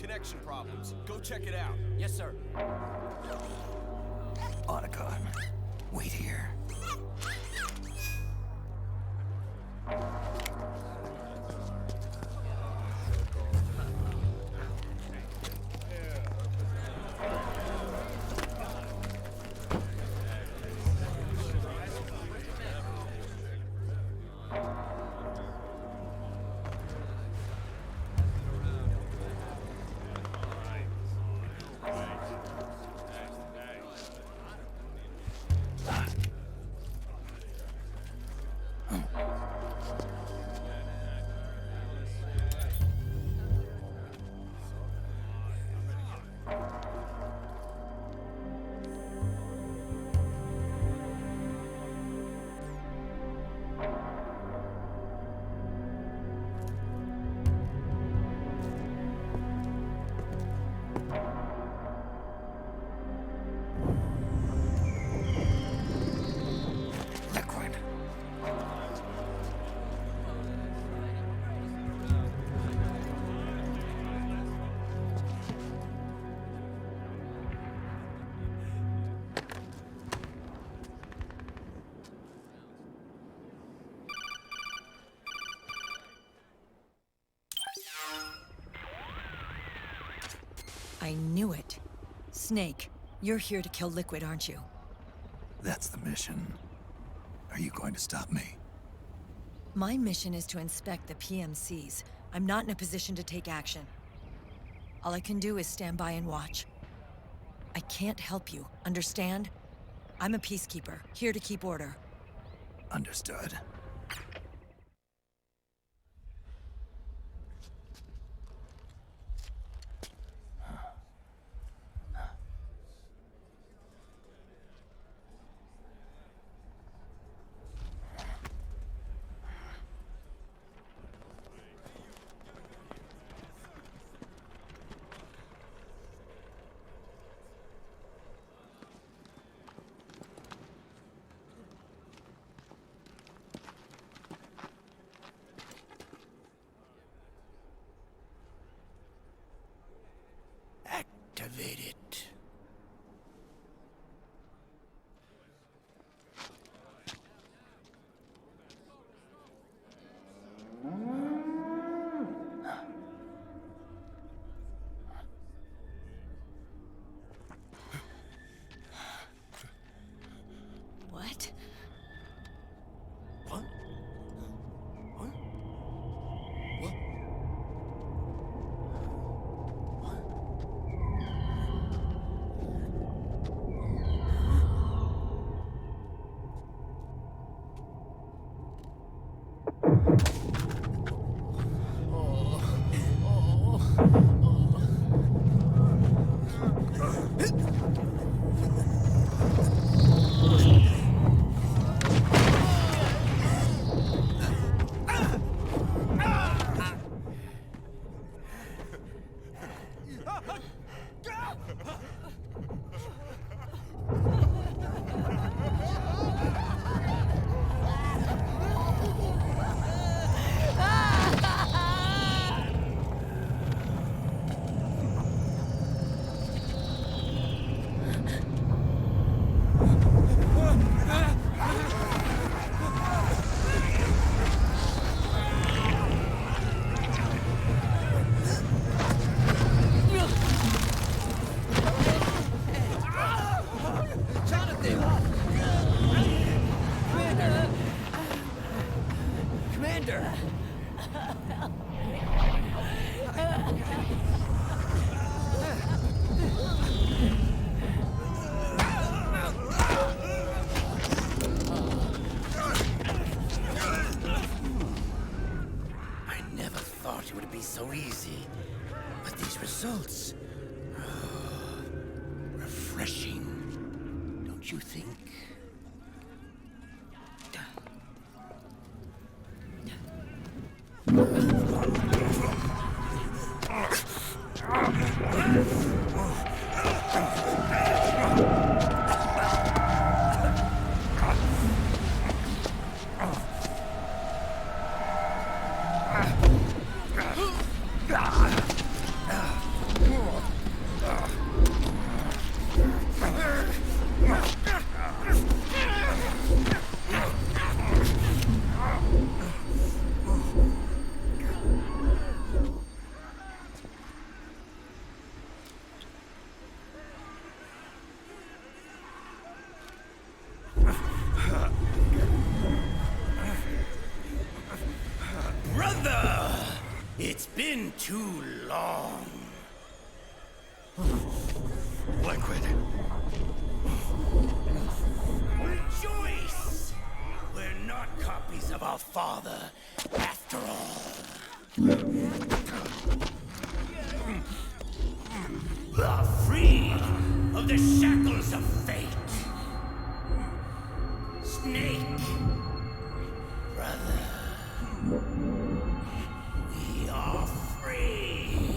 connection problems. Go check it out. Yes, sir. Otacon, wait here. I knew it. Snake, you're here to kill Liquid, aren't you? That's the mission. Are you going to stop me? My mission is to inspect the PMCs. I'm not in a position to take action. All I can do is stand by and watch. I can't help you, understand? I'm a peacekeeper, here to keep order. Understood. Activate it. What? What? What? What? Commander! I never thought it would be so easy. But these results... refreshing. Don't you think? too long. Liquid. Rejoice! We're not copies of our father, after all. Are free of the shackles of fate. Snake, brother, we are free.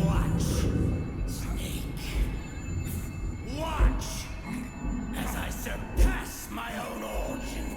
Watch, Snake. Watch as I surpass my own origin.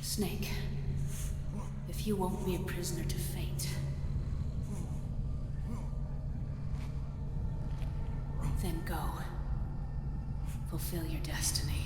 Snake, if you won't be a prisoner to fate, then go. Fulfill your destiny.